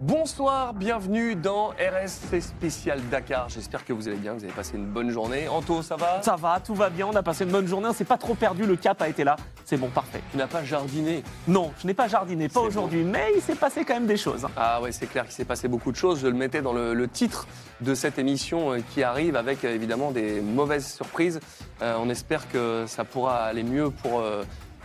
Bonsoir, bienvenue dans RSC spécial Dakar. J'espère que vous allez bien, que vous avez passé une bonne journée. Anto, ça va? Ça va, tout va bien, on a passé une bonne journée, on s'est pas trop perdu, le cap a été là, c'est bon, parfait. Tu n'as pas jardiné? Non, je n'ai pas jardiné, pas C'est aujourd'hui, mais il s'est passé quand même des choses. Ah ouais, c'est clair qu'il s'est passé beaucoup de choses. Je le mettais dans le titre de cette émission qui arrive avec évidemment des mauvaises surprises. On espère que ça pourra aller mieux pour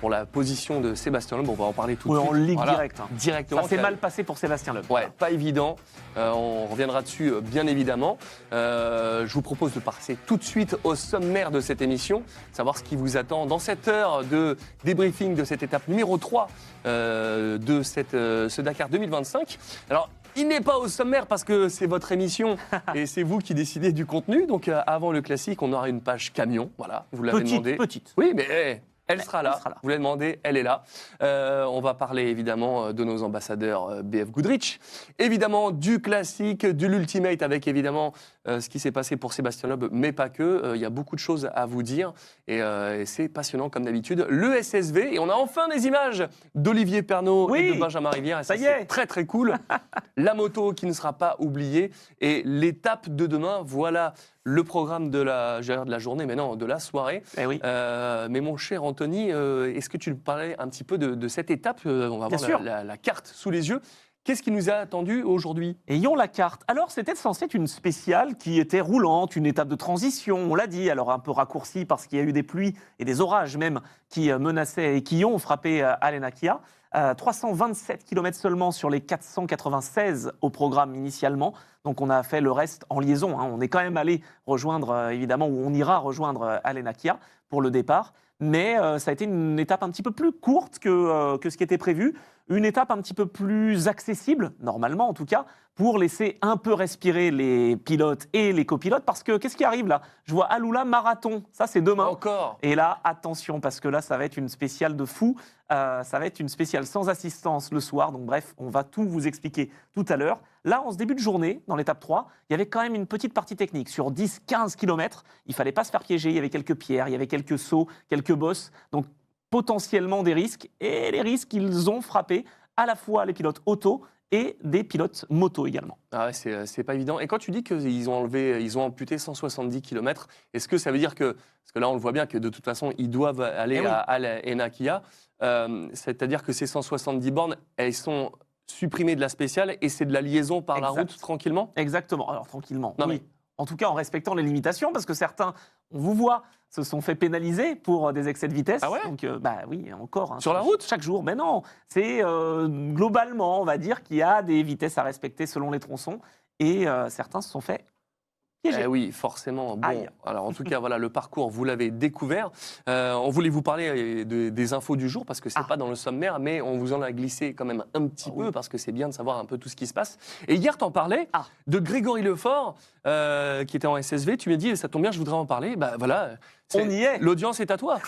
la position de Sébastien Loeb. On va en parler tout de suite. On ligue Voilà. direct. Directement. Ça s'est mal passé pour Sébastien Loeb. Ouais, pas évident. On reviendra dessus, bien évidemment. Je vous propose de passer tout de suite au sommaire de cette émission, savoir ce qui vous attend dans cette heure de débriefing de cette étape numéro 3 de ce Dakar 2025. Alors, il n'est pas au sommaire parce que c'est votre émission et c'est vous qui décidez du contenu. Donc, avant le classique, on aura une page camion. Voilà, vous l'avez demandé. Petite. Oui, mais elle sera là. Elle sera là. Vous l'avez demandé, elle est là. On va parler évidemment de nos ambassadeurs BF Goodrich, évidemment du classique, de l'ultimate avec évidemment ce qui s'est passé pour Sébastien Loeb, mais pas que. Il y a beaucoup de choses à vous dire et c'est passionnant comme d'habitude. Le SSV et on a enfin des images d'Olivier Pernaut et de Benjamin Rivière. Et ça y c'est est. très très cool. La moto qui ne sera pas oubliée et l'étape de demain. Voilà le programme de la journée, mais non, de la soirée. Eh oui. Mais mon cher Anthony, est-ce que tu nous parlais un petit peu de cette étape? On va Bien avoir sûr. la carte sous les yeux. Qu'est-ce qui nous a attendu aujourd'hui? Ayons la carte. Alors, c'était censé être une spéciale qui était roulante, une étape de transition, on l'a dit, alors un peu raccourcie parce qu'il y a eu des pluies et des orages même qui menaçaient et qui ont frappé Al-Enakia. 327 km seulement sur les 496 au programme initialement. Donc on a fait le reste en liaison. On est quand même allé rejoindre, évidemment, où on ira rejoindre Al-Enakia pour le départ. Mais ça a été une étape un petit peu plus courte que ce qui était prévu. Une étape un petit peu plus accessible, normalement en tout cas, pour laisser un peu respirer les pilotes et les copilotes. Parce que qu'est-ce qui arrive là? Je vois Alula Marathon, ça c'est demain. Encore? Et là, attention, parce que là, ça va être une spéciale de fou. Ça va être une spéciale sans assistance le soir. Donc bref, on va tout vous expliquer tout à l'heure. Là, en ce début de journée, dans l'étape 3, il y avait quand même une petite partie technique. Sur 10-15 km, il ne fallait pas se faire piéger. Il y avait quelques pierres, il y avait quelques sauts, quelques bosses. Donc potentiellement des risques. Et les risques, ils ont frappé à la fois les pilotes auto et des pilotes moto également. Ah ouais, c'est pas évident. Et quand tu dis qu'ils ont amputé 170 km, est-ce que ça veut dire que, parce que là on le voit bien que de toute façon ils doivent aller à Al-Enakia, c'est-à-dire que ces 170 bornes, elles sont supprimées de la spéciale et c'est de la liaison par la route tranquillement? Exactement, alors tranquillement, Non, oui. En tout cas en respectant les limitations, parce que certains, on vous voit, se sont fait pénaliser pour des excès de vitesse. Ah ouais? Donc, bah oui, encore. Sur la route? Chaque jour. Mais non, c'est globalement, on va dire qu'il y a des vitesses à respecter selon les tronçons. Et certains se sont fait piéger. Eh oui, forcément. Bon, Aïe. alors en tout cas, voilà, le parcours, vous l'avez découvert. On voulait vous parler des infos du jour parce que c'est pas dans le sommaire, mais on vous en a glissé quand même un petit peu parce que c'est bien de savoir un peu tout ce qui se passe. Et hier, t'en parlais de Grégory Lefort qui était en SSV. Tu m'as dit, ça tombe bien, je voudrais en parler. Bah voilà. On y est. L'audience est à toi.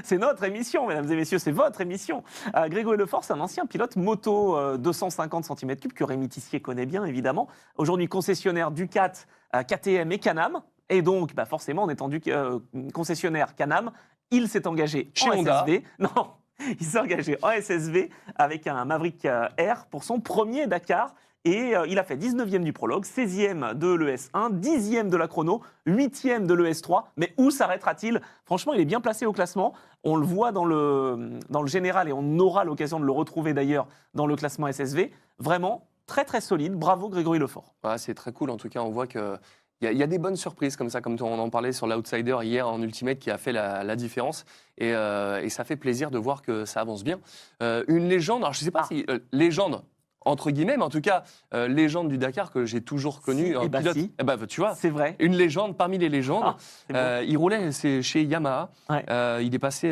C'est notre émission, mesdames et messieurs, c'est votre émission. Grégory Lefort, c'est un ancien pilote moto 250 cm3 que Rémi Tissier connaît bien, évidemment. Aujourd'hui concessionnaire Ducat, KTM et Can-Am. Et donc, bah forcément, en étant concessionnaire Can-Am, il s'est engagé Chez en Honda. SSV. Non, il s'est engagé en SSV avec un Maverick R pour son premier Dakar. Et il a fait 19e du prologue, 16e de l'ES1, 10e de la chrono, 8e de l'ES3. Mais où s'arrêtera-t-il? Franchement, il est bien placé au classement. On le voit dans le général et on aura l'occasion de le retrouver d'ailleurs dans le classement SSV. Vraiment très très solide. Bravo Grégory Lefort. Ouais, c'est très cool. En tout cas, on voit que il y a des bonnes surprises comme ça, comme on en parlait sur l'Outsider hier en Ultimate qui a fait la différence. Et ça fait plaisir de voir que ça avance bien. Une légende, alors je ne sais pas si légende, entre guillemets, mais en tout cas, légende du Dakar que j'ai toujours connue. Si, Pilote, si. Tu vois, C'est vrai. une légende parmi les légendes. C'est bon. Il roulait chez Yamaha. Ouais. Il est passé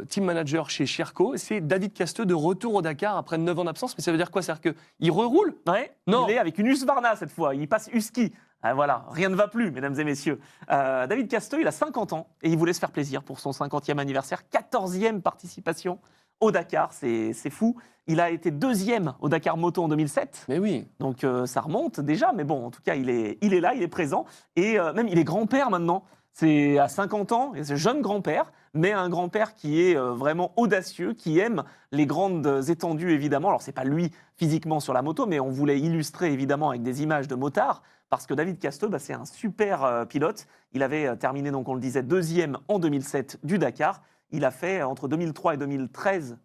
team manager chez Sherco. C'est David Casteux de retour au Dakar après 9 ans d'absence. Mais ça veut dire quoi? C'est-à-dire qu'il reroule? Ouais, Non. il est avec une Husqvarna cette fois, il passe Husky. Voilà, rien ne va plus, mesdames et messieurs. David Casteux, il a 50 ans et il voulait se faire plaisir pour son 50e anniversaire, 14e participation au Dakar, c'est fou. Il a été 2e au Dakar Moto en 2007. Mais oui. Donc ça remonte déjà, mais bon, en tout cas, il est là, il est présent. Et même, il est grand-père maintenant. C'est à 50 ans, et c'est jeune grand-père. mais un grand-père qui est vraiment audacieux, qui aime les grandes étendues évidemment. Alors c'est pas lui physiquement sur la moto, mais on voulait illustrer évidemment avec des images de motards, parce que David Casteau, c'est un super pilote. Il avait terminé, donc on le disait, deuxième en 2007 du Dakar. Il a fait entre 2003 et 2013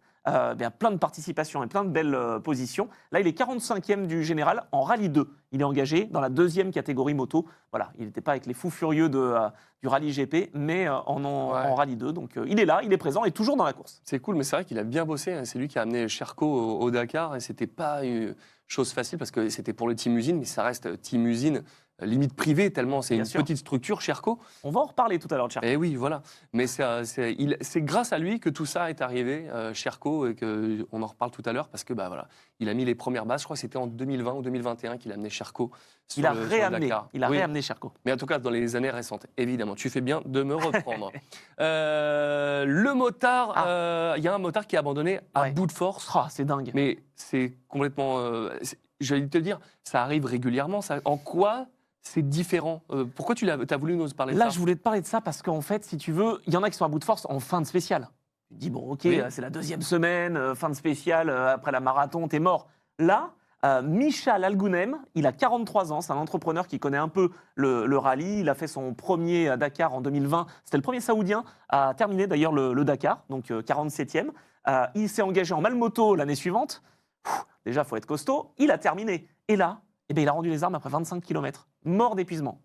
plein de participations et plein de belles positions. Là, il est 45e du général en Rallye 2. Il est engagé dans la deuxième catégorie moto. Voilà, il n'était pas avec les fous furieux du Rallye GP, mais en Rallye 2. Donc il est là, il est présent et toujours dans la course. C'est cool, mais c'est vrai qu'il a bien bossé. Hein. C'est lui qui a amené Sherco au Dakar et c'était pas une chose facile parce que c'était pour le Team Usine, mais ça reste Team Usine limite privée tellement c'est une petite structure, Sherco. On va en reparler tout à l'heure de Sherco. Eh oui, voilà. Mais c'est grâce à lui que tout ça est arrivé, Sherco, et qu'on en reparle tout à l'heure parce que voilà, il a mis les premières bases. Je crois que c'était en 2020 ou 2021 qu'il a amené Sherco sur le Dakar. Il a réamené Sherco. Mais en tout cas, dans les années récentes, évidemment. Tu fais bien de me reprendre. Le motard, il y a un motard qui est abandonné à bout de force. Oh, c'est dingue. Mais c'est complètement... j'allais te dire, ça arrive régulièrement. En quoi c'est différent? Pourquoi tu as voulu nous parler de ça? Là, je voulais te parler de ça parce qu'en fait, si tu veux, il y en a qui sont à bout de force en fin de spécial. Tu te dis, bon, ok, c'est la deuxième semaine, fin de spécial, après la marathon, t'es mort. Là, Michal Algunem, il a 43 ans, c'est un entrepreneur qui connaît un peu le rallye. Il a fait son premier Dakar en 2020. C'était le premier Saoudien à terminer d'ailleurs le Dakar, donc 47e. Il s'est engagé en Malmoto l'année suivante. Déjà, il faut être costaud. Il a terminé. Et là, il a rendu les armes après 25 km. Mort d'épuisement.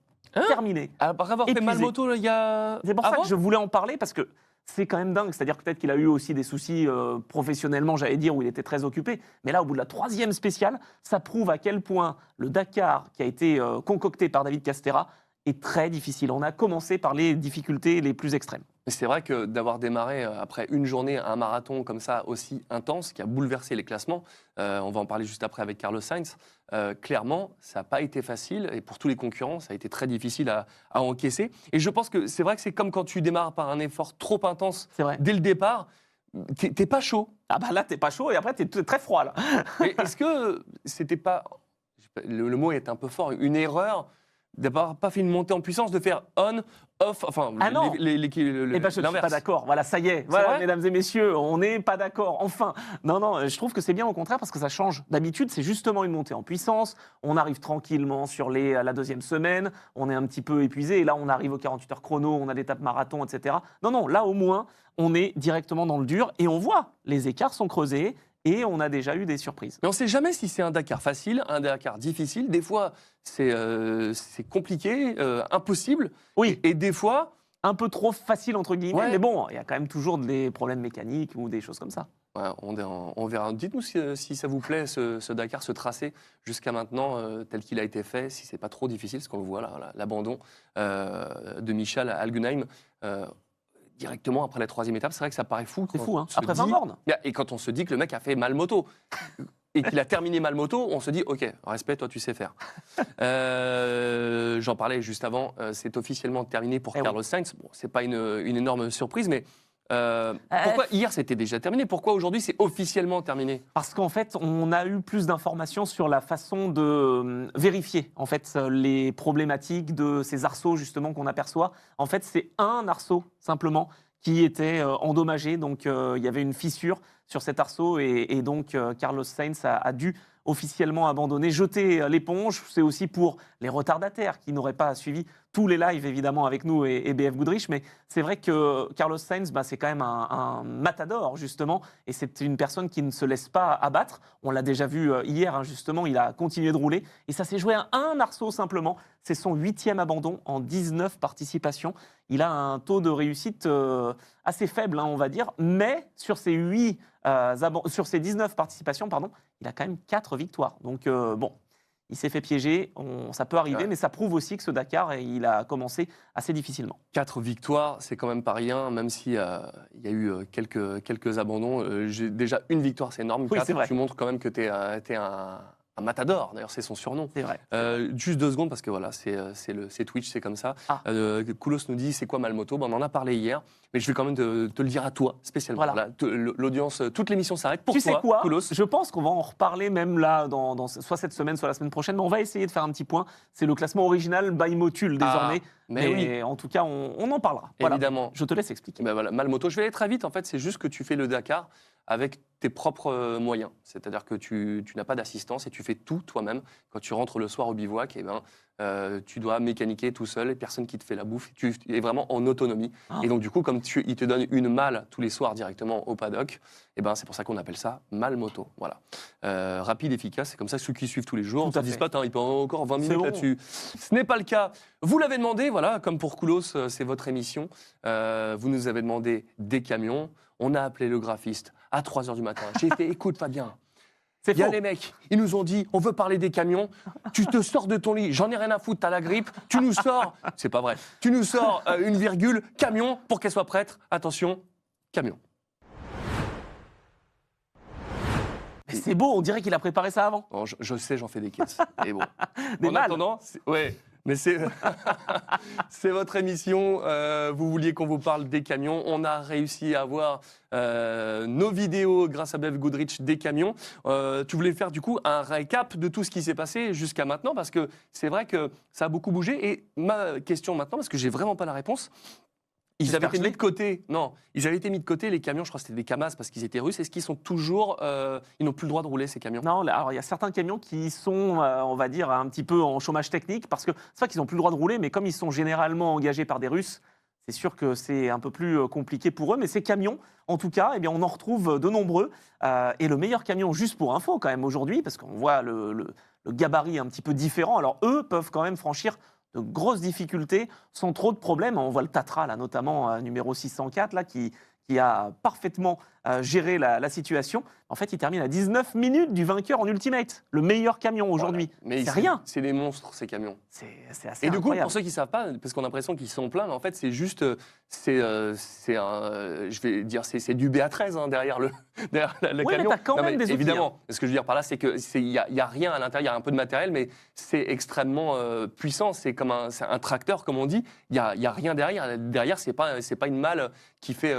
Terminé. Après avoir fait Malmoto, il y a... C'est pour ça que je voulais en parler, parce que c'est quand même dingue. C'est-à-dire que peut-être qu'il a eu aussi des soucis professionnellement, j'allais dire, où il était très occupé. Mais là, au bout de la troisième spéciale, ça prouve à quel point le Dakar, qui a été concocté par David Castera, est très difficile. On a commencé par les difficultés les plus extrêmes. C'est vrai que d'avoir démarré après une journée un marathon comme ça aussi intense, qui a bouleversé les classements, on va en parler juste après avec Carlos Sainz, clairement, ça n'a pas été facile et pour tous les concurrents, ça a été très difficile à encaisser. Et je pense que c'est vrai que c'est comme quand tu démarres par un effort trop intense dès le départ, t'es pas chaud. Ah bah là, t'es pas chaud et après, t'es très froid là. Mais est-ce que c'était pas, le mot est un peu fort, une erreur d'avoir pas fait une montée en puissance, de faire on, off, enfin, non. Je ne suis pas d'accord. Voilà, ça y est. Voilà, mesdames et messieurs, on n'est pas d'accord. Enfin, non, je trouve que c'est bien au contraire parce que ça change. D'habitude, c'est justement une montée en puissance. On arrive tranquillement sur la deuxième semaine. On est un petit peu épuisé. Et là, on arrive aux 48 heures chrono. On a l'étape marathon, etc. Non, là, au moins, on est directement dans le dur et on voit les écarts sont creusés. Et on a déjà eu des surprises. Mais on ne sait jamais si c'est un Dakar facile, un Dakar difficile. Des fois, c'est compliqué, impossible. Oui. Et des fois... un peu trop facile, entre guillemets. Mais bon, il y a quand même toujours des problèmes mécaniques ou des choses comme ça. Ouais, on verra. Dites-nous si ça vous plaît, ce Dakar, ce tracé, jusqu'à maintenant, tel qu'il a été fait, si c'est pas trop difficile, parce qu'on le voit là, l'abandon de Michal Algunem. Directement après la troisième étape, c'est vrai que ça paraît fou. C'est fou, hein. Après 20 bornes. Et quand on se dit que le mec a fait Malmoto et qu'il a terminé Malmoto, on se dit, ok, respect, toi tu sais faire. J'en parlais juste avant, c'est officiellement terminé pour Carlos Sainz. Bon, c'est pas une énorme surprise, mais pourquoi hier c'était déjà terminé? Pourquoi aujourd'hui c'est officiellement terminé? Parce qu'en fait, on a eu plus d'informations sur la façon de vérifier en fait les problématiques de ces arceaux justement qu'on aperçoit. En fait, c'est un arceau simplement qui était endommagé, donc il y avait une fissure sur cet arceau et donc Carlos Sainz a dû officiellement abandonner, jeter l'éponge. C'est aussi pour les retardataires qui n'auraient pas suivi tous les lives évidemment avec nous et BF Goodrich, mais c'est vrai que Carlos Sainz, c'est quand même un matador justement, et c'est une personne qui ne se laisse pas abattre. On l'a déjà vu hier, justement, il a continué de rouler, et ça s'est joué à un arceau simplement. C'est son 8e abandon en 19 participations. Il a un taux de réussite assez faible, on va dire, mais sur ces 19 participations, il a quand même 4 victoires. Donc bon, il s'est fait piéger, ça peut arriver, mais ça prouve aussi que ce Dakar, il a commencé assez difficilement. 4 victoires, c'est quand même pas rien, même s'il y a eu quelques abandons. Déjà, une victoire, c'est énorme. Oui, c'est vrai. Tu montres quand même que tu es un un matador, d'ailleurs c'est son surnom. C'est vrai. Juste 2 secondes parce que voilà, c'est Twitch, c'est comme ça. Koulos nous dit c'est quoi Malmoto? On en a parlé hier, mais je vais quand même te le dire à toi spécialement. Voilà. L'audience, toute l'émission s'arrête pour Tu toi, sais quoi? Koulos. Je pense qu'on va en reparler même là, soit cette semaine, soit la semaine prochaine, mais on va essayer de faire un petit point. C'est le classement original by Motul désormais. Mais oui, en tout cas, on en parlera. Voilà. évidemment. Je te laisse expliquer. Ben voilà, Malmoto, je vais aller très vite. En fait, c'est juste que tu fais le Dakar avec tes propres moyens. C'est-à-dire que tu n'as pas d'assistance et tu fais tout toi-même. Quand tu rentres le soir au bivouac, tu dois mécaniquer tout seul, et personne qui te fait la bouffe. Tu es vraiment en autonomie. Et donc, du coup, comme il te donne une malle tous les soirs directement au paddock, c'est pour ça qu'on appelle ça Malmoto. Voilà. Rapide, efficace. C'est comme ça que ceux qui suivent tous les jours Tout ne à se disent fait. pas, il peut avoir encore 20 minutes bon. là-dessus. Ce n'est pas le cas. Vous l'avez demandé, voilà, comme pour Koulos, c'est votre émission. Vous nous avez demandé des camions. On a appelé le graphiste à 3h du matin. J'ai fait, écoute Fabien, C'est il y a faux. les mecs, ils nous ont dit, on veut parler des camions. Tu te sors de ton lit, j'en ai rien à foutre, t'as la grippe. Tu nous sors, c'est pas vrai, tu nous sors une virgule, camion, pour qu'elle soit prête. Attention, camion. Mais c'est beau, on dirait qu'il a préparé ça avant. Bon, je sais, j'en fais des caisses. Mais bon. Des En malles. attendant, ouais. Mais c'est c'est votre émission. Vous vouliez qu'on vous parle des camions. On a réussi à avoir nos vidéos grâce à Bev Goodrich des camions. Tu voulais faire du coup un récap de tout ce qui s'est passé jusqu'à maintenant parce que c'est vrai que ça a beaucoup bougé. Et ma question maintenant, parce que j'ai vraiment pas la réponse. Ils avaient été mis de côté. Non, ils avaient été mis de côté les camions. Je crois que c'était des Kamaz parce qu'ils étaient russes. Est-ce qu'ils sont toujours ils n'ont plus le droit de rouler ces camions? Non, alors il y a certains camions qui sont, on va dire, un petit peu en chômage technique parce que c'est pas qu'ils n'ont plus le droit de rouler, mais comme ils sont généralement engagés par des Russes, c'est sûr que c'est un peu plus compliqué pour eux. Mais ces camions, en tout cas, on en retrouve de nombreux. Et le meilleur camion, juste pour info quand même aujourd'hui, parce qu'on voit le gabarit un petit peu différent. Alors eux peuvent quand même franchir de grosses difficultés sans trop de problèmes. On voit le Tatra, là, notamment numéro 604, là, qui a parfaitement géré la situation. En fait, il termine à 19 minutes du vainqueur en ultimate. Le meilleur camion aujourd'hui. Voilà. Mais c'est rien. C'est des monstres, ces camions. C'est assez Et du coup, incroyable. pour ceux qui ne savent pas, parce qu'on a l'impression qu'ils sont pleins, mais en fait, c'est juste, je vais dire, c'est du BA13 hein, derrière le Oui, mais camion. t'as quand même des outils, évidemment. Ce que je veux dire par là, c'est que il y a rien à l'intérieur. Il y a un peu de matériel, mais c'est extrêmement puissant. C'est comme c'est un tracteur, comme on dit. Il y a rien derrière. Derrière, c'est pas une malle qui fait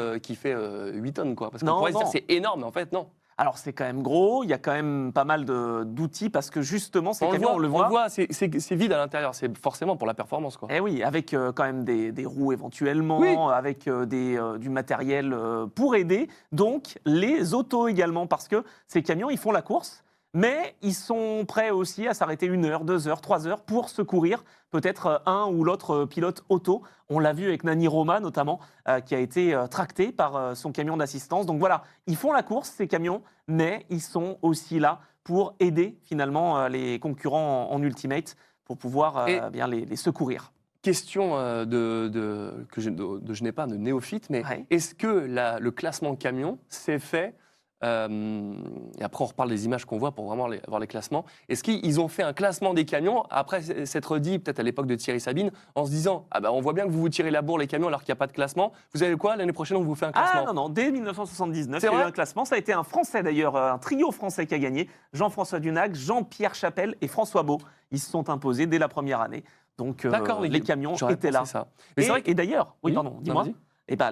8 tonnes, quoi. Parce qu'on pourrait se dire c'est énorme, mais en fait, non. Alors, c'est quand même gros, il y a quand même pas mal d'outils parce que justement, ces camions, on le On voit. le voit, c'est vide à l'intérieur. C'est forcément pour la performance, quoi. Eh oui, avec quand même des roues éventuellement, Oui. avec du matériel pour aider. Donc, les autos également, parce que ces camions, ils font la course, mais ils sont prêts aussi à s'arrêter 1 heure, 2 heures, 3 heures pour secourir peut-être un ou l'autre pilote auto. On l'a vu avec Nani Roma notamment, qui a été tracté par son camion d'assistance. Donc voilà, ils font la course, ces camions, mais ils sont aussi là pour aider finalement les concurrents en ultimate pour pouvoir bien les secourir. Question que je n'ai pas de néophyte, mais Ouais. est-ce que le classement camion s'est fait et après on reparle des images qu'on voit pour vraiment avoir les classements. Est-ce qu'ils ont fait un classement des camions après s'être dit, peut-être à l'époque de Thierry Sabine, en se disant on voit bien que vous vous tirez la bourre les camions alors qu'il n'y a pas de classement. Vous savez quoi, l'année prochaine on vous fait un classement. Ah non, dès 1979, C'est il y a eu vrai un classement. Ça a été un Français d'ailleurs, un trio français qui a gagné. Jean-François Dunag, Jean-Pierre Chapelle et François Beau. Ils se sont imposés dès la première année. Donc D'accord, les camions j'aurais étaient pensé là. ça. Mais c'est vrai que Et d'ailleurs, oui, pardon, non, dis-moi. vas-y.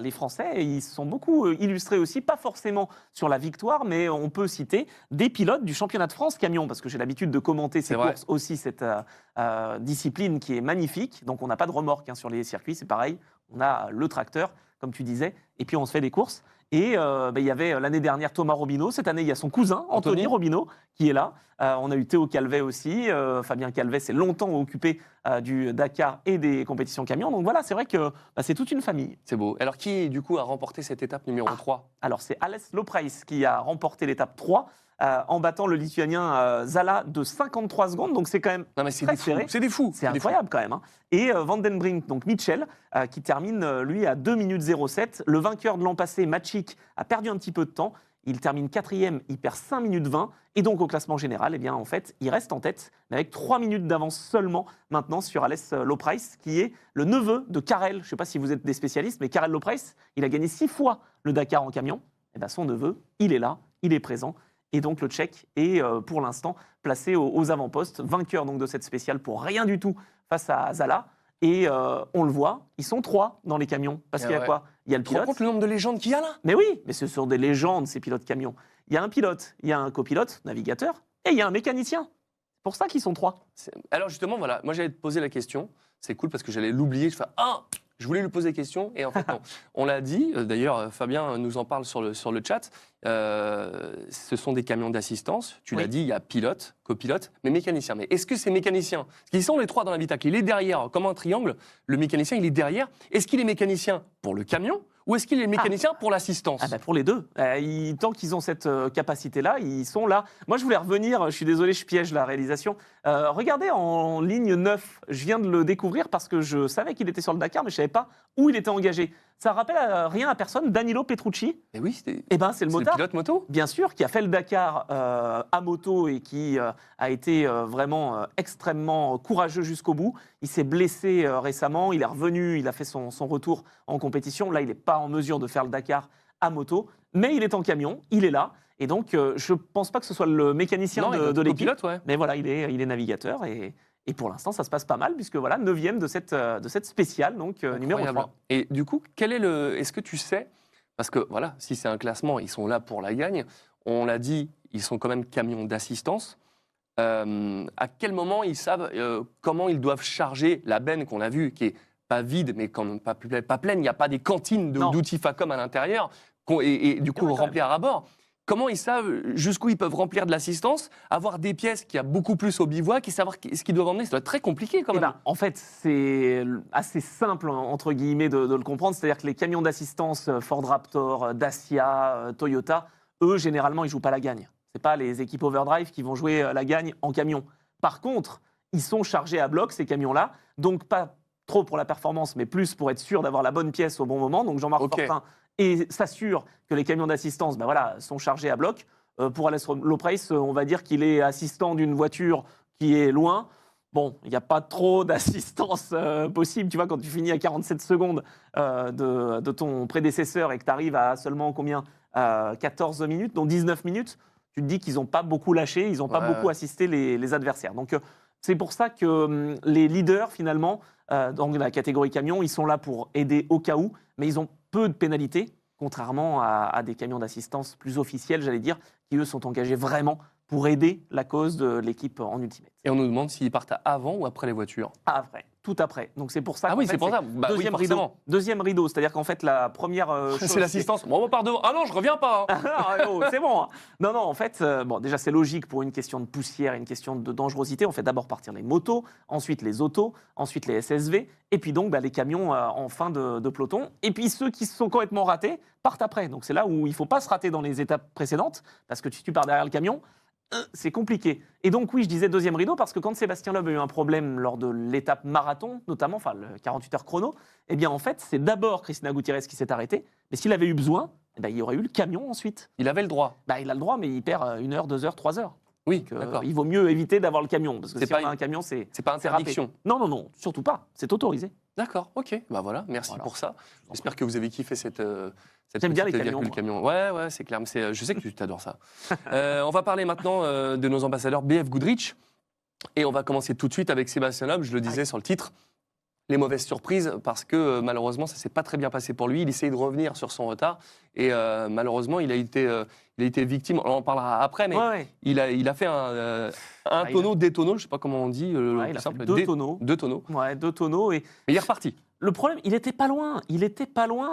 Les Français, ils se sont beaucoup illustrés aussi, pas forcément sur la victoire, mais on peut citer des pilotes du championnat de France camion, parce que j'ai l'habitude de commenter ces C'est vrai. courses aussi, cette discipline qui est magnifique. Donc on n'a pas de remorque sur les circuits, c'est pareil. On a le tracteur, comme tu disais, et puis on se fait des courses. Et il y avait l'année dernière Thomas Robineau. Cette année, il y a son cousin, Anthony Robineau, qui est là. On a eu Théo Calvet aussi. Fabien Calvet s'est longtemps occupé du Dakar et des compétitions camions. Donc voilà, c'est vrai que c'est toute une famille. C'est beau. Alors qui, du coup, a remporté cette étape numéro 3 Alors c'est Alès Lopreis qui a remporté l'étape 3 en battant le Lituanien Zala de 53 secondes. Donc c'est quand même Non mais c'est très des fous. serré. C'est des fous. C'est incroyable quand même. Hein. Et Vandenbrink, donc Mitchell, qui termine lui à 2 minutes 07. Le vainqueur de l'an passé, Maciek, a perdu un petit peu de temps. Il termine 4e, il perd 5 minutes 20. Et donc au classement général, en fait, il reste en tête, mais avec 3 minutes d'avance seulement maintenant sur Alès Lopreis, qui est le neveu de Karel. Je ne sais pas si vous êtes des spécialistes, mais Karel Lopreis, il a gagné 6 fois le Dakar en camion. Et son neveu, il est là, il est présent. Et donc le Tchèque est pour l'instant placé aux avant-postes, vainqueur donc de cette spéciale pour rien du tout face à Zala. Et on le voit, ils sont 3 dans les camions. Parce qu'il y a quoi? Il y a le Tu te rends pilote. compte le nombre de légendes qu'il y a là? Mais oui, mais ce sont des légendes, ces pilotes camions. Il y a un pilote, il y a un copilote, navigateur, et il y a un mécanicien. C'est pour ça qu'ils sont 3. Alors justement, voilà, moi j'allais te poser la question. C'est cool parce que j'allais l'oublier. Je fais je voulais lui poser la question et en fait non. On l'a dit. D'ailleurs, Fabien nous en parle sur le chat. Ce sont des camions d'assistance. Tu l'as dit, il y a pilote, copilote, mais mécanicien. Mais est-ce que ces mécaniciens, qui sont les 3 dans l'habitacle, il est derrière comme un triangle. Le mécanicien, il est derrière. Est-ce qu'il est mécanicien pour le camion? Ou est-ce qu'il est mécanicien pour l'assistance? Pour les deux. Tant qu'ils ont cette capacité-là, ils sont là. Moi, je voulais revenir, je suis désolé, je piège la réalisation. Regardez en ligne 9, je viens de le découvrir parce que je savais qu'il était sur le Dakar, mais je ne savais pas où il était engagé. Ça rappelle rien à personne, Danilo Petrucci. Et oui, c'est le motard. Le pilote moto. Bien sûr, qui a fait le Dakar à moto et qui a été vraiment extrêmement courageux jusqu'au bout. Il s'est blessé récemment, il est revenu, il a fait son retour en compétition. Là, il n'est pas en mesure de faire le Dakar à moto, mais il est en camion, il est là. Et donc, je ne pense pas que ce soit le mécanicien de l'équipe. Ouais. Mais voilà, il est navigateur et pour l'instant, ça se passe pas mal, puisque voilà, 9e de cette spéciale, donc numéro 3. Et du coup, est-ce que tu sais, parce que voilà, si c'est un classement, ils sont là pour la gagne, on l'a dit, ils sont quand même camions d'assistance, à quel moment ils savent comment ils doivent charger la benne qu'on a vue, qui est pas vide, mais quand même pas pleine, il n'y a pas des cantines d'outils Facom à l'intérieur, et du coup remplir à bord. Comment ils savent jusqu'où ils peuvent remplir de l'assistance, avoir des pièces qui a beaucoup plus au bivouac et savoir ce qu'ils doivent emmener? Ça doit être très compliqué quand même. En fait, c'est assez simple, entre guillemets, de le comprendre. C'est-à-dire que les camions d'assistance, Ford Raptor, Dacia, Toyota, eux, généralement, ils ne jouent pas la gagne. Ce n'est pas les équipes Overdrive qui vont jouer la gagne en camion. Par contre, ils sont chargés à bloc, ces camions-là. Donc, pas trop pour la performance, mais plus pour être sûr d'avoir la bonne pièce au bon moment. Donc, Jean-Marc Fortin et s'assure que les camions d'assistance sont chargés à bloc. Pour Alès Lopreis, on va dire qu'il est assistant d'une voiture qui est loin. Bon, il n'y a pas trop d'assistance possible. Tu vois, quand tu finis à 47 secondes de ton prédécesseur et que tu arrives à seulement 14 minutes, donc 19 minutes, tu te dis qu'ils n'ont pas beaucoup lâché, ils n'ont pas beaucoup assisté les adversaires. Donc, c'est pour ça que les leaders, finalement, dans la catégorie camion, ils sont là pour aider au cas où, mais ils ont peu de pénalités, contrairement à des camions d'assistance plus officiels, j'allais dire, qui, eux, sont engagés vraiment pour aider la cause de l'équipe en ultimate. Et on nous demande s'ils partent avant ou après les voitures. Après, tout après. Donc c'est pour ça. C'est pour ça. Deuxième rideau, c'est-à-dire qu'en fait la première chose, c'est l'assistance. Bon, on part devant. Ah non, je reviens pas. C'est bon. Non, en fait, déjà c'est logique pour une question de poussière, une question de dangerosité. On fait d'abord partir les motos, ensuite les autos, ensuite les SSV, et puis donc les camions en fin de peloton. Et puis ceux qui se sont complètement ratés partent après. Donc c'est là où il faut pas se rater dans les étapes précédentes, parce que si tu pars derrière le camion, c'est compliqué. Et donc oui, je disais deuxième rideau parce que quand Sébastien Loeb a eu un problème lors de l'étape marathon, notamment, le 48 heures chrono, eh bien en fait, c'est d'abord Cristina Gutiérrez qui s'est arrêtée. Mais s'il avait eu besoin, il y aurait eu le camion ensuite. Il avait le droit. Il a le droit, mais il perd 1 heure, 2 heures, 3 heures. Oui, d'accord. Il vaut mieux éviter d'avoir le camion. Parce que si on a un camion, c'est pas interdiction. Non, surtout pas. C'est autorisé. D'accord, ok. Voilà, merci pour ça. J'espère que vous avez kiffé cette J'aime bien les camions. Ouais, c'est clair. Mais je sais que tu t'adores ça. On va parler maintenant de nos ambassadeurs BF Goodrich. Et on va commencer tout de suite avec Sébastien Loeb, je le disais sur le titre. Les mauvaises surprises, parce que malheureusement, ça ne s'est pas très bien passé pour lui. Il essaye de revenir sur son retard. Et malheureusement, il a été victime. On en parlera après, mais il a fait un tonneau, des tonneaux, je ne sais pas comment on dit. Il a fait deux tonneaux. Deux tonneaux. Ouais, 2 tonneaux. Mais il est reparti. Le problème, il n'était pas loin.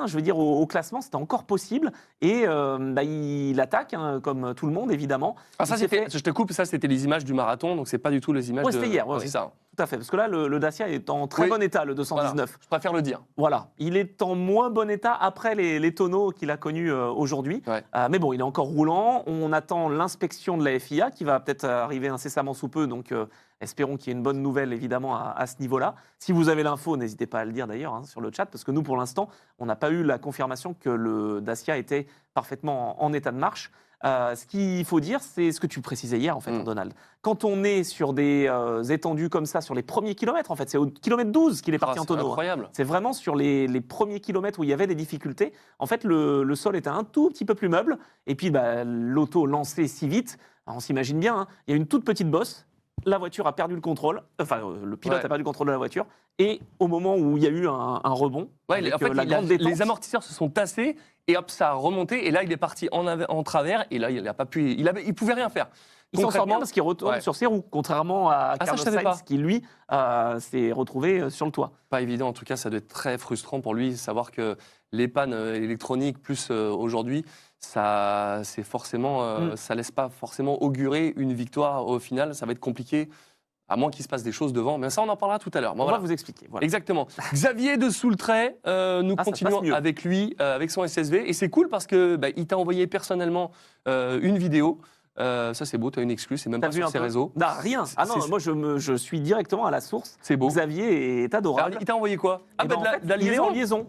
Je veux dire, au classement, c'était encore possible. Et il attaque, comme tout le monde, évidemment. Je te coupe, ça, c'était les images du marathon, donc c'est pas du tout les images de... C'était hier, c'est ça. Tout à fait, parce que là, le Dacia est en très bon état, le 219. Voilà, je préfère le dire. Voilà, il est en moins bon état après les tonneaux qu'il a connus aujourd'hui. Mais bon, il est encore roulant. On attend l'inspection de la FIA, qui va peut-être arriver incessamment sous peu, donc... espérons qu'il y ait une bonne nouvelle, évidemment, à ce niveau-là. Si vous avez l'info, n'hésitez pas à le dire, d'ailleurs, sur le chat, parce que nous, pour l'instant, on n'a pas eu la confirmation que le Dacia était parfaitement en état de marche. Ce qu'il faut dire, c'est ce que tu précisais hier, en fait, Donald. Quand on est sur des étendues comme ça, sur les premiers kilomètres, en fait, c'est au kilomètre 12 qu'il est parti en tonneau. C'est incroyable. C'est vraiment sur les premiers kilomètres où il y avait des difficultés. En fait, le sol était un tout petit peu plus meuble. Et puis, l'auto lançait si vite. Alors, on s'imagine bien, hein, il y a une toute petite bosse. La voiture a perdu le contrôle. Enfin, le pilote a perdu le contrôle de la voiture. Et au moment où il y a eu un rebond, avec, en fait, les amortisseurs se sont tassés et hop, ça a remonté. Et là, il est parti en travers. Et là, il a pas pu. Il pouvait rien faire. Il s'en sort bien parce qu'il retourne sur ses roues, contrairement à Carlos Sainz qui, lui, s'est retrouvé sur le toit. Pas évident, en tout cas, ça doit être très frustrant pour lui, savoir que les pannes électroniques, plus aujourd'hui, ça laisse pas forcément augurer une victoire au final. Ça va être compliqué, à moins qu'il se passe des choses devant. Mais ça, on en parlera tout à l'heure. On va vous expliquer. Voilà. Exactement. Xavier de Soultray, nous continuons avec lui, avec son SSV. Et c'est cool parce que il t'a envoyé personnellement une vidéo. Ça c'est beau, tu as une exclue, c'est même pas sur ses réseaux. Non, rien. Ah non, moi je suis directement à la source. C'est beau. Xavier est adorable. Alors, il t'a envoyé quoi? De la liaison. Il est en liaison.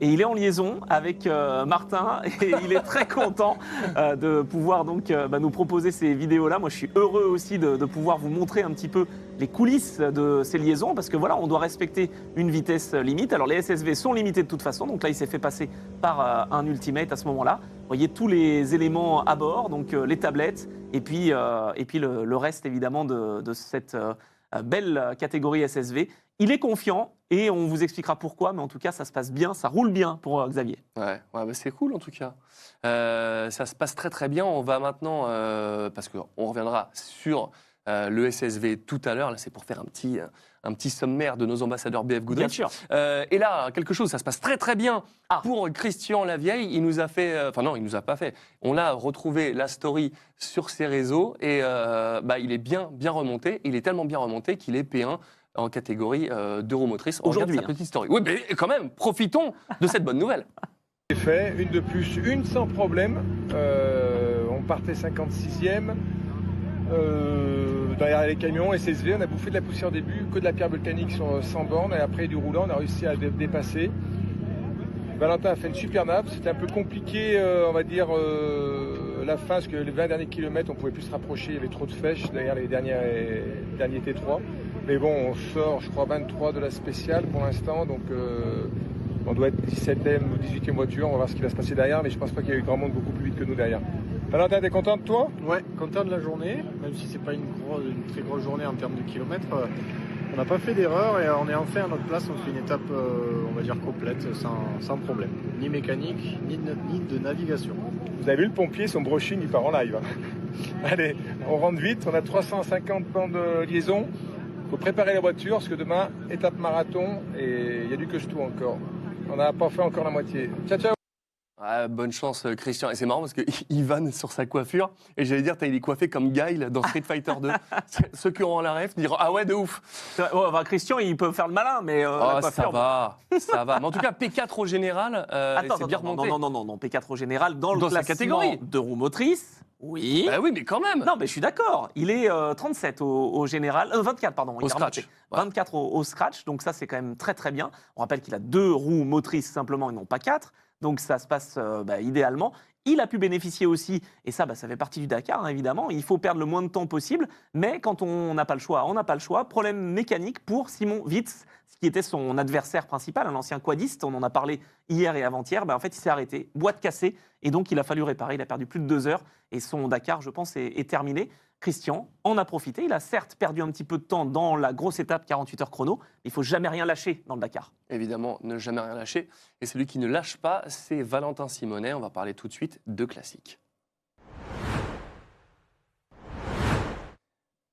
Et il est en liaison avec Martin et il est très content de pouvoir donc nous proposer ces vidéos-là. Moi, je suis heureux aussi de pouvoir vous montrer un petit peu les coulisses de ces liaisons parce que voilà, on doit respecter une vitesse limite. Alors, les SSV sont limités de toute façon. Donc là, il s'est fait passer par un ultimate à ce moment-là. Vous voyez tous les éléments à bord, donc les tablettes et puis le reste évidemment de cette belle catégorie SSV. Il est confiant et on vous expliquera pourquoi, mais en tout cas, ça se passe bien, ça roule bien pour Xavier. Ouais, c'est cool en tout cas. Ça se passe très très bien. On va maintenant, parce qu'on reviendra sur le SSV tout à l'heure, là c'est pour faire un petit sommaire de nos ambassadeurs BF Goodrich. Bien sûr. Et là, quelque chose, ça se passe très très bien pour Christian Lavieille. Il nous a fait, non, il nous a pas fait. On a retrouvé la story sur ses réseaux et il est bien remonté. Il est tellement bien remonté qu'il est P1 en catégorie d'Euromotrice. Aujourd'hui, sa petite story. Oui, mais quand même, profitons de cette bonne nouvelle. J'ai fait une de plus, une sans problème. On partait 56e. Derrière les camions, SSV, on a bouffé de la poussière au début, que de la pierre volcanique sur 100 bornes. Et après, du roulant, on a réussi à dépasser. Valentin a fait une super nappe. C'était un peu compliqué, on va dire, la fin, parce que les 20 derniers kilomètres, on ne pouvait plus se rapprocher. Il y avait trop de fèches derrière les derniers T3. Mais bon, on sort, je crois, 23 de la spéciale pour l'instant. Donc, on doit être 17e ou 18e voiture. On va voir ce qui va se passer derrière. Mais je ne pense pas qu'il y a eu grand monde beaucoup plus vite que nous derrière. Valentin, t'es content de toi? Ouais, content de la journée. Même si c'est pas une très grosse journée en termes de kilomètres. On n'a pas fait d'erreur et on est enfin à notre place. On fait une étape, on va dire, complète, sans problème. Ni mécanique, ni de navigation. Vous avez vu le pompier, son brushing, il part en live. Allez, on rentre vite. On a 350 plans de liaison. Il faut préparer la voiture parce que demain, étape marathon et il y a du queue-tout encore. On n'a pas fait encore la moitié. Ciao, ciao. Bonne chance, Christian. Et c'est marrant parce qu'il vanne sur sa coiffure. Et j'allais dire, il est coiffé comme Guile dans Street Fighter 2. Ceux qui auront la ref diront ah ouais, de ouf. Christian, il peut faire le malin, mais ça va. Mais en tout cas, P4 au général, c'est bien remonté. Non, P4 au général dans le classement catégorie de roue motrice. Oui. Oui, mais quand même. Non, mais je suis d'accord. Il est 37 au général. 24, pardon. Au scratch. 24 au scratch. Donc ça, c'est quand même très, très bien. On rappelle qu'il a 2 roues motrices simplement et non pas 4. Donc ça se passe idéalement. Il a pu bénéficier aussi, et ça fait partie du Dakar, hein, évidemment, il faut perdre le moins de temps possible, mais quand on n'a pas le choix, on n'a pas le choix. Problème mécanique pour Simon Witz, qui était son adversaire principal, un ancien quadiste, on en a parlé hier et avant-hier, en fait il s'est arrêté, boîte cassée, et donc il a fallu réparer, il a perdu plus de 2 heures, et son Dakar, je pense, est terminé. Christian en a profité, il a certes perdu un petit peu de temps dans la grosse étape 48 heures chrono, mais il ne faut jamais rien lâcher dans le Dakar. Évidemment, ne jamais rien lâcher. Et celui qui ne lâche pas, c'est Valentin Simonet. On va parler tout de suite de classique.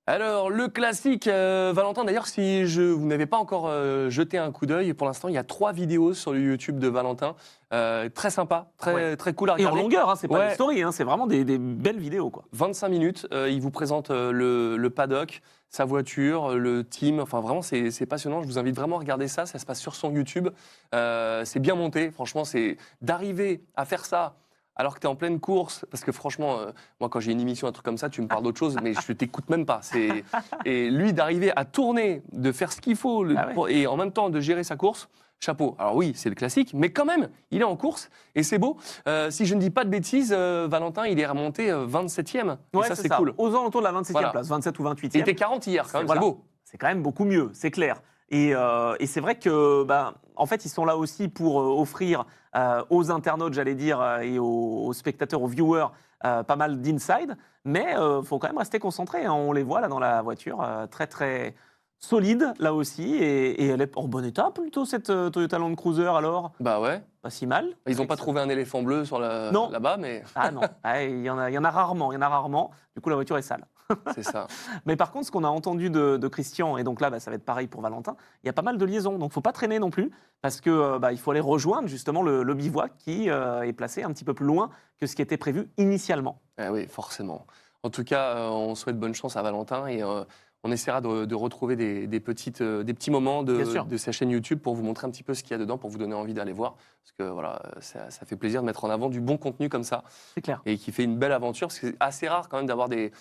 Alors, le classique, Valentin, d'ailleurs, si vous n'avez pas encore jeté un coup d'œil, pour l'instant, il y a 3 vidéos sur le YouTube de Valentin. Très sympa, très cool à regarder. Et en longueur, c'est pas une story, c'est vraiment des belles vidéos. 25 minutes, il vous présente le paddock, sa voiture, le team. Enfin, vraiment, c'est passionnant. Je vous invite vraiment à regarder ça. Ça se passe sur son YouTube. C'est bien monté. Franchement, c'est d'arriver à faire ça alors que tu es en pleine course, parce que franchement, moi quand j'ai une émission, un truc comme ça, tu me parles d'autre chose, mais je t'écoute même pas. Et lui, d'arriver à tourner, de faire ce qu'il faut, et en même temps de gérer sa course, chapeau. Alors oui, c'est le classique, mais quand même, il est en course et c'est beau. Si je ne dis pas de bêtises, Valentin, il est remonté 27e. Et Ouais, ça, c'est cool. Aux alentours de la 27e Voilà. place, 27 ou 28e. Il était 40 hier, quand même, Voilà. c'est beau. C'est quand même beaucoup mieux, c'est clair. Et c'est vrai que, en fait, ils sont là aussi pour offrir aux internautes, j'allais dire, et aux spectateurs, aux viewers, pas mal d'inside. Mais il faut quand même rester concentré. Hein. On les voit là dans la voiture, très très solide là aussi. Et elle est en bon état plutôt, cette Toyota Land Cruiser alors. Bah ouais. Pas si mal. Ils n'ont Avec pas ça. trouvé un éléphant bleu Non. là-bas, mais Ah non, il y en a rarement. Du coup, la voiture est sale. c'est ça. Mais par contre, ce qu'on a entendu de Christian, et donc là, ça va être pareil pour Valentin, il y a pas mal de liaisons. Donc, il ne faut pas traîner non plus, parce que il faut aller rejoindre justement le bivouac qui est placé un petit peu plus loin que ce qui était prévu initialement. Oui, forcément. En tout cas, on souhaite bonne chance à Valentin et on essaiera de retrouver des petits moments Bien sûr. de sa chaîne YouTube pour vous montrer un petit peu ce qu'il y a dedans, pour vous donner envie d'aller voir. Parce que voilà, ça fait plaisir de mettre en avant du bon contenu comme ça C'est clair. et qui fait une belle aventure. Parce que c'est assez rare quand même d'avoir des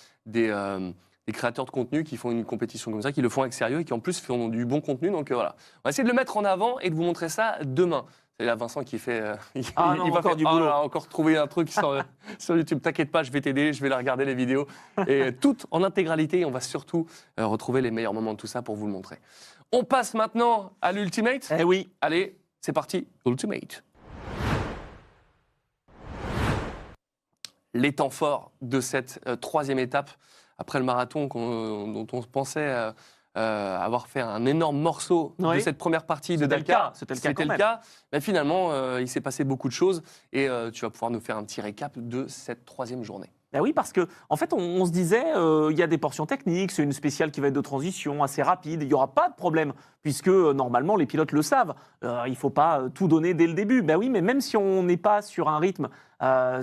créateurs de contenu qui font une compétition comme ça, qui le font avec sérieux et qui en plus font du bon contenu. Donc voilà, on va essayer de le mettre en avant et de vous montrer ça demain. C'est là Vincent qui fait. Ah non, encore faire, du boulot. là, encore trouver un truc sur YouTube. T'inquiète pas, je vais t'aider, je vais la regarder les vidéos. Et toutes en intégralité. On va surtout retrouver les meilleurs moments de tout ça pour vous le montrer. On passe maintenant à l'Ultimate. Eh oui, Allez, c'est parti, Ultimate. Les temps forts de cette troisième étape, après le marathon dont on pensait avoir fait un énorme morceau de Oui. cette première partie de C'était le Dakar. cas, c'était le cas quand même. Mais finalement, il s'est passé beaucoup de choses et tu vas pouvoir nous faire un petit récap de cette troisième journée. Ben oui, parce que en fait, on se disait, il y a des portions techniques, c'est une spéciale qui va être de transition assez rapide, il n'y aura pas de problème, puisque normalement les pilotes le savent, il ne faut pas tout donner dès le début. Ben oui, mais même si on n'est pas sur un rythme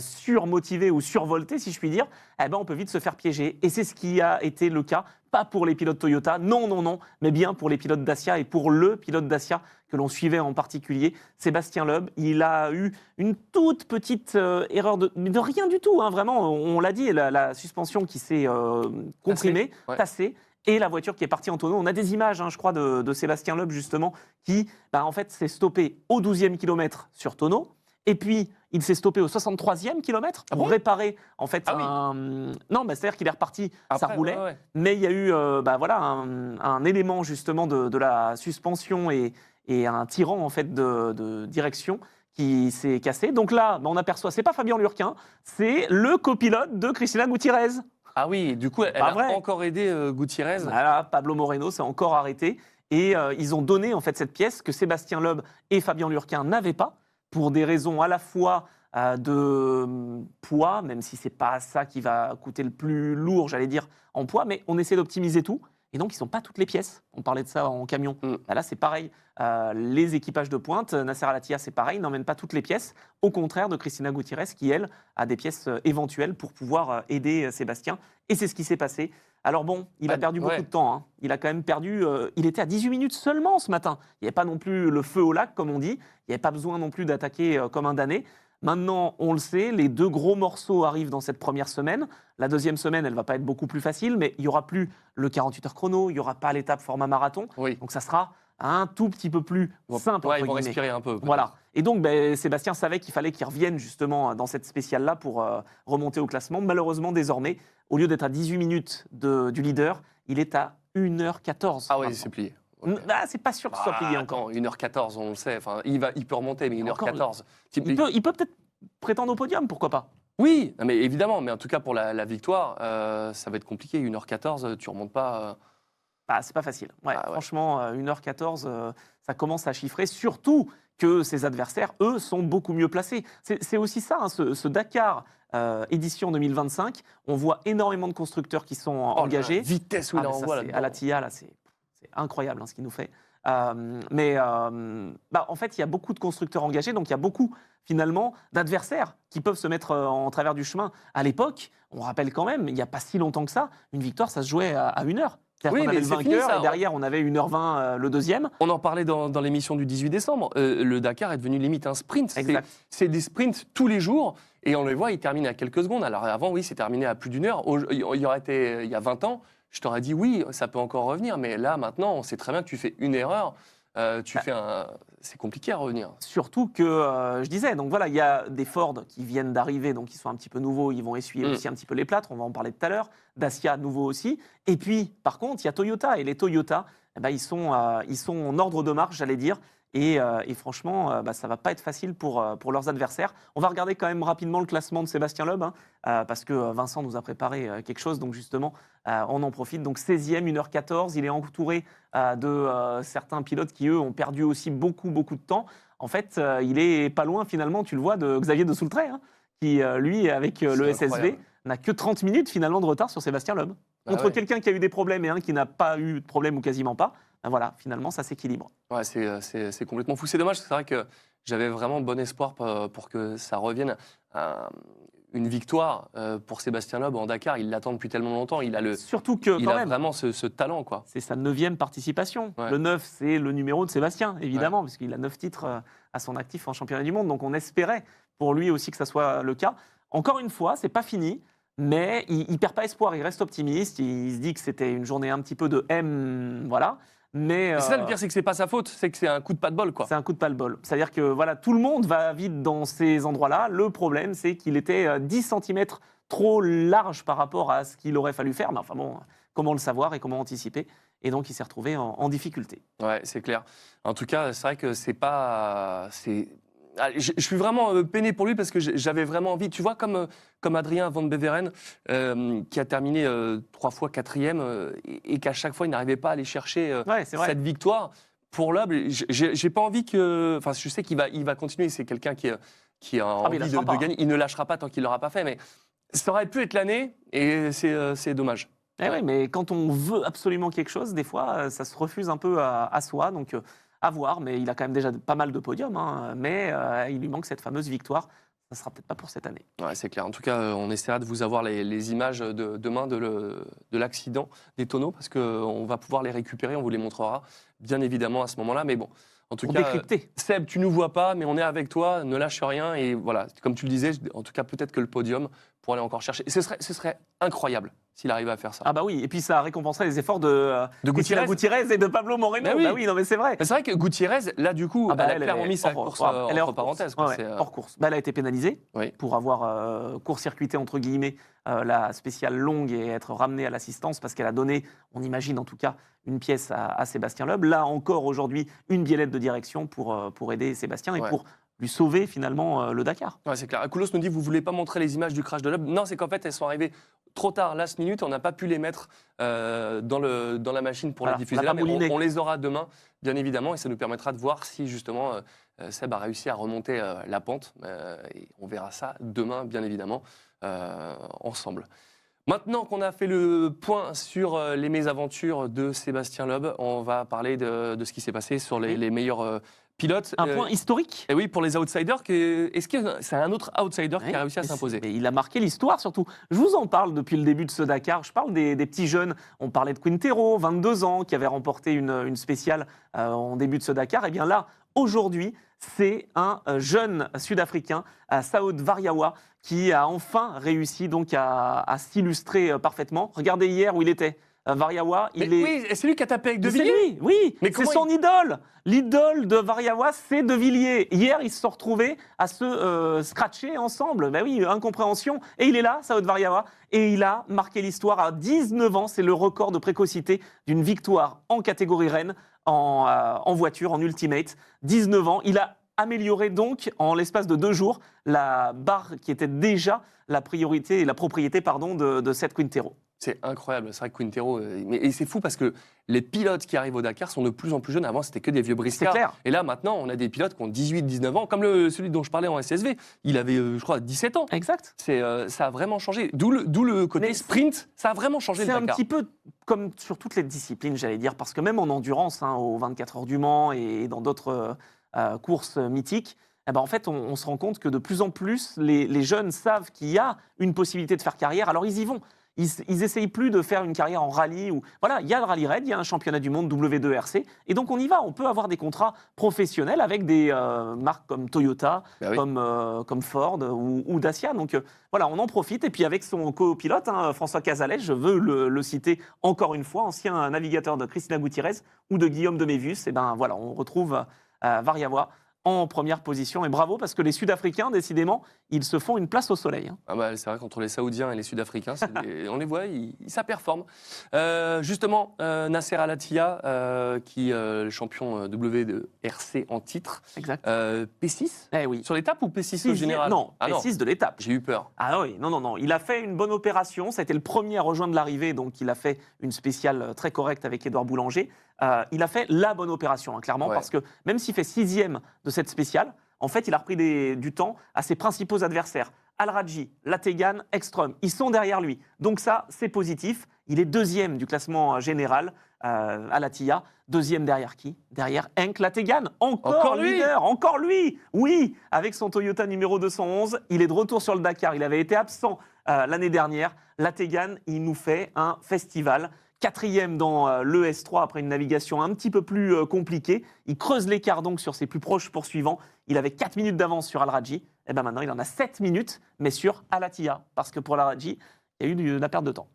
surmotivé ou survolté, si je puis dire, eh ben on peut vite se faire piéger. Et c'est ce qui a été le cas, pas pour les pilotes Toyota, non, mais bien pour les pilotes Dacia et pour le pilote Dacia que l'on suivait en particulier, Sébastien Loeb. Il a eu une toute petite erreur mais de rien du tout, hein, vraiment. On l'a dit, la suspension qui s'est comprimée, ouais. tassée, et la voiture qui est partie en tonneau. On a des images, hein, je crois, de Sébastien Loeb, justement, qui, en fait, s'est stoppé au 12e kilomètre sur tonneau. Et puis, il s'est stoppé au 63e kilomètre pour réparer, en fait, Non, c'est-à-dire qu'il est reparti, ça Après, roulait. ouais. Mais il y a eu un élément, justement, de la suspension et un tirant, en fait, de direction qui s'est cassé. Donc là, on aperçoit, c'est pas Fabien Lurquin, c'est le copilote de Cristina Gutiérrez. Ah oui, du coup, elle Pas a vrai. encore aidé Gutiérrez. Voilà, Pablo Moreno s'est encore arrêté. Et ils ont donné, en fait, cette pièce que Sébastien Loeb et Fabien Lurquin n'avaient pas, pour des raisons à la fois de poids, même si c'est pas ça qui va coûter le plus lourd, j'allais dire, en poids, mais on essaie d'optimiser tout. Et donc, ils ne sont pas toutes les pièces. On parlait de ça en camion. Là, c'est pareil. Les équipages de pointe, Nasser Al-Attiyah, c'est pareil, n'emmènent pas toutes les pièces. Au contraire de Cristina Gutiérrez, qui, elle, a des pièces éventuelles pour pouvoir aider Sébastien. Et c'est ce qui s'est passé. Alors bon, il a perdu beaucoup de temps. Hein. Il a quand même perdu... il était à 18 minutes seulement ce matin. Il n'y avait pas non plus le feu au lac, comme on dit. Il n'y avait pas besoin non plus d'attaquer comme un damné. Maintenant, on le sait, les deux gros morceaux arrivent dans cette première semaine. La deuxième semaine, elle ne va pas être beaucoup plus facile, mais il n'y aura plus le 48 heures chrono, il n'y aura pas l'étape format marathon. Oui. Donc ça sera un tout petit peu plus simple. Ouais, ils vont entre guillemets. respirer un peu. Voilà. Et donc, Sébastien savait qu'il fallait qu'il revienne justement dans cette spéciale-là pour remonter au classement. Malheureusement, désormais, au lieu d'être à 18 minutes du leader, il est à 1h14. Ah oui, c'est plié. Okay. C'est pas sûr que ce soit plié encore. 1h14, on le sait. Enfin, il peut remonter, mais 1h14. Il peut peut-être prétendre au podium, pourquoi pas? Oui, mais évidemment. Mais en tout cas, pour la victoire, ça va être compliqué. 1h14, tu remontes pas. C'est pas facile. Ouais, franchement, 1h14, ça commence à chiffrer. Surtout que ses adversaires, eux, sont beaucoup mieux placés. C'est aussi ça, hein, ce Dakar édition 2025. On voit énormément de constructeurs qui sont engagés. La vitesse où il envoie là-dedans. Al-Attiyah, là, c'est incroyable hein, ce qu'il nous fait. En fait, il y a beaucoup de constructeurs engagés, donc il y a beaucoup, finalement, d'adversaires qui peuvent se mettre en travers du chemin. À l'époque, on rappelle quand même, il n'y a pas si longtemps que ça, une victoire, ça se jouait à 1 heure. Oui, on avait le vainqueur, fini, et derrière, on avait 1h20 le deuxième. On en parlait dans l'émission du 18 décembre. Le Dakar est devenu limite un sprint. Exact. C'est des sprints tous les jours, et on les voit, ils terminent à quelques secondes. Alors avant, oui, c'est terminé à plus d'1 heure. Il y aurait été, il y a 20 ans, je t'aurais dit oui, ça peut encore revenir, mais là, maintenant, on sait très bien que tu fais une erreur. c'est compliqué à revenir. Surtout que, je disais, donc voilà, il y a des Ford qui viennent d'arriver, donc ils sont un petit peu nouveaux, ils vont essuyer aussi un petit peu les plâtres, on va en parler tout à l'heure. Dacia, nouveau aussi. Et puis, par contre, il y a Toyota, et les Toyota, eh ben, ils sont en ordre de marche, j'allais dire. Et franchement, ça ne va pas être facile pour leurs adversaires. On va regarder quand même rapidement le classement de Sébastien Loeb, parce que Vincent nous a préparé quelque chose. Donc justement, on en profite. Donc 16e, 1h14. Il est entouré de certains pilotes qui, eux, ont perdu aussi beaucoup de temps. En fait, il est pas loin finalement, tu le vois, de Xavier de Soultray, qui, lui, avec le SSV, incroyable. n'a que 30 minutes finalement de retard sur Sébastien Loeb. Contre quelqu'un qui a eu des problèmes et un qui n'a pas eu de problème ou quasiment pas. Voilà, finalement, ça s'équilibre. Ouais, c'est complètement fou. C'est dommage, c'est vrai que j'avais vraiment bon espoir pour que ça revienne à une victoire pour Sébastien Loeb en Dakar. Il l'attend depuis tellement longtemps. Surtout que, il quand a même, vraiment ce talent, quoi. c'est sa 9e participation. Ouais. Le 9, c'est le numéro de Sébastien, évidemment, parce qu'il a 9 titres à son actif en championnat du monde. Donc on espérait pour lui aussi que ça soit le cas. Encore une fois, c'est pas fini. Mais il ne perd pas espoir, il reste optimiste. Il se dit que c'était une journée un petit peu de M, voilà. Mais Et c'est ça le pire, c'est que c'est pas sa faute, c'est que c'est un coup de pas de bol, quoi. c'est un coup de pas de bol. C'est-à-dire que voilà, tout le monde va vite dans ces endroits-là. Le problème, c'est qu'il était 10 cm trop large par rapport à ce qu'il aurait fallu faire. Mais enfin bon, comment le savoir et comment anticiper? Et donc, il s'est retrouvé en difficulté. Ouais, c'est clair. En tout cas, c'est vrai que c'est pas... Je suis vraiment peiné pour lui parce que j'avais vraiment envie, tu vois, comme Adrien Van Beveren, qui a terminé 3 fois 4e et qu'à chaque fois, il n'arrivait pas à aller chercher Ouais, c'est vrai. cette victoire. Pour Loeb, j'ai pas envie que... Enfin, je sais qu'il va continuer, c'est quelqu'un qui a mais il envie lâchera de pas. gagner. Il ne lâchera pas tant qu'il ne l'aura pas fait, mais ça aurait pu être l'année et c'est dommage. Eh oui, mais quand on veut absolument quelque chose, des fois, ça se refuse un peu à soi. Donc, à voir. Mais il a quand même déjà pas mal de podiums. Mais il lui manque cette fameuse victoire. Ça ne sera peut-être pas pour cette année. Ouais, c'est clair. En tout cas, on essaiera de vous avoir les images demain de l'accident des tonneaux parce qu'on va pouvoir les récupérer. On vous les montrera, bien évidemment, à ce moment-là. Mais bon, en tout Pour cas, décrypter. Seb, tu ne nous vois pas, mais on est avec toi. Ne lâche rien. Et voilà, comme tu le disais, en tout cas, peut-être que le podium pour aller encore chercher. Et ce serait incroyable s'il arrivait à faire ça. Ah bah oui, et puis ça récompenserait les efforts de Gutiérrez. Gutiérrez et de Pablo Moreno. Bah oui. Bah oui, non mais c'est vrai. Mais c'est vrai que Gutiérrez, là, du coup, Ah bah elle a elle clairement est mis sa hors- course elle est entre hors parenthèses. course. Quoi. Ouais, C'est, hors course. Bah, elle a été pénalisée Oui. pour avoir court-circuité, entre guillemets, la spéciale longue et être ramenée à l'assistance parce qu'elle a donné, on imagine en tout cas, une pièce à Sébastien Loeb. Là encore, aujourd'hui, une biellette de direction pour aider Sébastien et Ouais. pour lui sauver finalement le Dakar. Ouais, c'est clair. Akoulos nous dit, vous voulez pas montrer les images du crash de Loeb? Non, c'est qu'en fait, elles sont arrivées trop tard, last minute. On n'a pas pu les mettre dans la machine pour Voilà, les diffuser on n'a là, pas mais mouliné. on les aura demain, bien évidemment, et ça nous permettra de voir si justement Seb a réussi à remonter la pente. Et on verra ça demain, bien évidemment, ensemble. Maintenant qu'on a fait le point sur les mésaventures de Sébastien Loeb, on va parler de ce qui s'est passé sur les meilleurs pilotes. Un point historique. Et oui, pour les outsiders, est-ce que c'est un autre outsider qui a réussi à mais s'imposer? mais il a marqué l'histoire surtout. Je vous en parle depuis le début de ce Dakar. Je parle des petits jeunes. On parlait de Quintero, 22 ans, qui avait remporté une spéciale en début de ce Dakar. Et bien là, aujourd'hui, c'est un jeune Sud-Africain, Saoud Varyawa, qui a enfin réussi donc à s'illustrer parfaitement. Regardez hier où il était. Varyawa, il est... Oui, c'est lui qui a tapé avec De C'est Villiers. lui, oui, Mais c'est comment son idole. L'idole de Varyawa, c'est De Villiers. Hier, ils se sont retrouvés à se scratcher ensemble. Ben oui, incompréhension. Et il est là, Saoud Varyawa, et il a marqué l'histoire à 19 ans. C'est le record de précocité d'une victoire en catégorie reine, en voiture, en ultimate. 19 ans. Il a amélioré donc, en l'espace de 2 jours, la barre qui était déjà la priorité et la propriété de cette Quintero. C'est incroyable, c'est vrai que Quintero. Et c'est fou parce que les pilotes qui arrivent au Dakar sont de plus en plus jeunes. Avant, c'était que des vieux briscards. C'est clair. Et là, maintenant, on a des pilotes qui ont 18, 19 ans, comme celui dont je parlais en SSV. Il avait, je crois, 17 ans. Exact. Ça a vraiment changé. D'où le côté Mais sprint, ça a vraiment changé le C'est un Dakar. petit peu comme sur toutes les disciplines, j'allais dire, parce que même en endurance, aux 24 heures du Mans et dans d'autres courses mythiques, eh ben en fait, on se rend compte que de plus en plus, les jeunes savent qu'il y a une possibilité de faire carrière, alors ils y vont. Ils essayent plus de faire une carrière en rallye. Voilà, il y a le Rallye Raid, il y a un championnat du monde W2RC, et donc on y va. On peut avoir des contrats professionnels avec des marques comme Toyota, Bah oui. comme Ford ou Dacia. Donc voilà, on en profite. Et puis avec son copilote, François Casalet, je veux le citer encore une fois, ancien navigateur de Christina Gutiérrez ou de Guillaume de Mévius. Et ben voilà, on retrouve Variavois en première position. Et bravo, parce que les Sud-Africains, décidément, ils se font une place au soleil. Ah bah, c'est vrai qu'entre les Saoudiens et les Sudafricains, on les voit, ça performe. Justement, Nasser Al-Attiyah, qui est le champion W2RC en titre. Exact. P6 Eh oui. sur l'étape ou P6 au général? Non, Ah non, P6 de l'étape. j'ai eu peur. Ah oui, non. Il a fait une bonne opération. Ça a été le premier à rejoindre l'arrivée, donc il a fait une spéciale très correcte avec Édouard Boulanger. Il a fait la bonne opération, clairement, Ouais. parce que même s'il fait 6e de cette spéciale, en fait, il a repris du temps à ses principaux adversaires. Al-Rajhi, Lategan, Ekstrom, ils sont derrière lui. Donc ça, c'est positif. Il est 2e du classement général, Al-Attiyah. 2e derrière qui? Derrière Henk Lategan, encore lui leader, encore lui. Oui, avec son Toyota numéro 211, il est de retour sur le Dakar. Il avait été absent l'année dernière. Lategan, il nous fait un festival. 4e dans l'ES3 après une navigation un petit peu plus compliquée. Il creuse l'écart donc sur ses plus proches poursuivants. Il avait 4 minutes d'avance sur Al-Rajhi. Et bien maintenant, il en a 7 minutes, mais sur Al-Attiyah. Parce que pour Al-Rajhi, il y a eu de la perte de temps.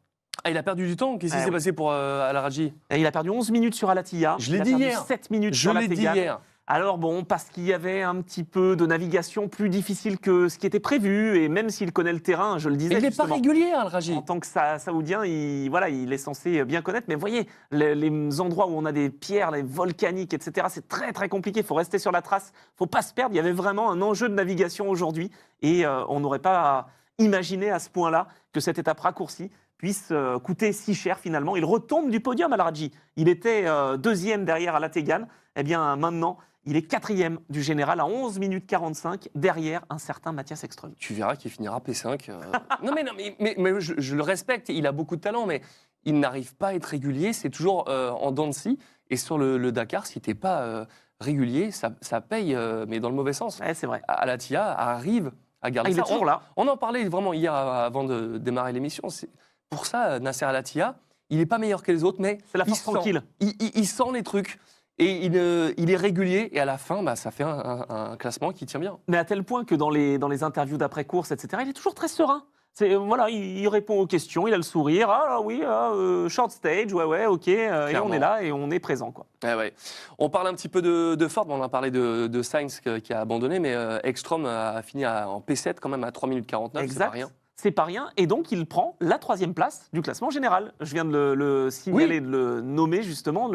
Ah, il a perdu du temps? Qu'est-ce qui Ah s'est oui. passé pour Al-Rajhi? Et il a perdu 11 minutes sur Al-Attiyah. Je l'ai Il a dit perdu hier. 7 minutes Je sur l'ai dit Lategan. hier. Alors bon, parce qu'il y avait un petit peu de navigation plus difficile que ce qui était prévu. Et même s'il connaît le terrain, je le disais Mais il n'est pas justement. régulier, Al-Rajhi. En tant que Saoudien, il est censé bien connaître. Mais voyez, les endroits où on a des pierres, les volcaniques, etc., c'est très très compliqué. Il faut rester sur la trace, il ne faut pas se perdre. Il y avait vraiment un enjeu de navigation aujourd'hui. Et on n'aurait pas imaginé à ce point-là que cette étape raccourcie puisse coûter si cher finalement. Il retombe du podium, Al-Rajhi. Il était 2e derrière à Lategan. Eh bien maintenant, il est 4e du général à 11 minutes 45 derrière un certain Mathias Ekström. Tu verras qu'il finira P5. Non, mais je le respecte, il a beaucoup de talent, mais il n'arrive pas à être régulier, c'est toujours en dents de scie. Et sur le Dakar, si tu n'es pas régulier, ça paye, mais dans le mauvais sens. Ouais, c'est vrai. Al-Attiyah arrive à garder Ah, il est ça. toujours là. On en parlait vraiment hier avant de démarrer l'émission. Pour ça, Nasser Al-Attiyah, il n'est pas meilleur que les autres, mais C'est la il force sent- tranquille. Il sent les trucs. Et il est régulier, et à la fin, ça fait un classement qui tient bien. Mais à tel point que dans les interviews d'après-course, etc., il est toujours très serein. Voilà, il répond aux questions, il a le sourire. Ah oui, short stage, ouais, ok. Et Clairement. on est là et on est présent, quoi. Ouais. On parle un petit peu de Ford, on a parlé de Sainz qui a abandonné, mais Ekstrom a fini en P7 quand même à 3 minutes 49, c'est pas rien. C'est pas rien. Et donc, il prend la 3e place du classement général. Je viens de le signaler, de le nommer justement,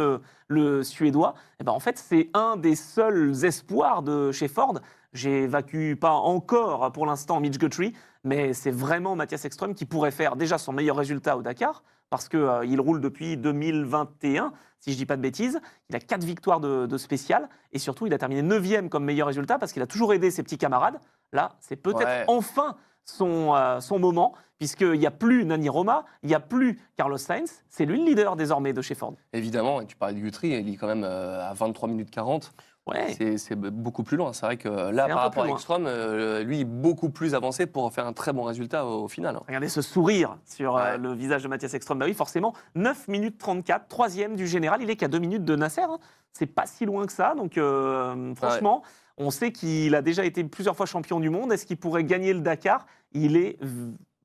le Suédois. Et ben, en fait, c'est un des seuls espoirs de chez Ford. J'évacue pas encore pour l'instant Mitch Guthrie, mais c'est vraiment Mathias Ekström qui pourrait faire déjà son meilleur résultat au Dakar, parce qu'il roule depuis 2021, si je dis pas de bêtises. Il a 4 victoires de spécial, et surtout, il a terminé 9e comme meilleur résultat, parce qu'il a toujours aidé ses petits camarades. Là, c'est peut-être enfin son moment, puisqu'il n'y a plus Nani Roma, il n'y a plus Carlos Sainz, c'est lui le leader désormais de chez Ford. Évidemment, et tu parlais de Guthrie, il est quand même à 23 minutes 40. Ouais. C'est beaucoup plus loin. C'est vrai que là, C'est un par peu rapport plus à loin. Ekstrom, lui, est beaucoup plus avancé pour faire un très bon résultat au final. Regardez ce sourire sur Ouais. le visage de Mathias Ekström. Bah oui, forcément, 9 minutes 34, 3e du général. Il est qu'à 2 minutes de Nasser. Hein. C'est pas si loin que ça. Donc, franchement, on sait qu'il a déjà été plusieurs fois champion du monde. Est-ce qu'il pourrait gagner le Dakar? Il est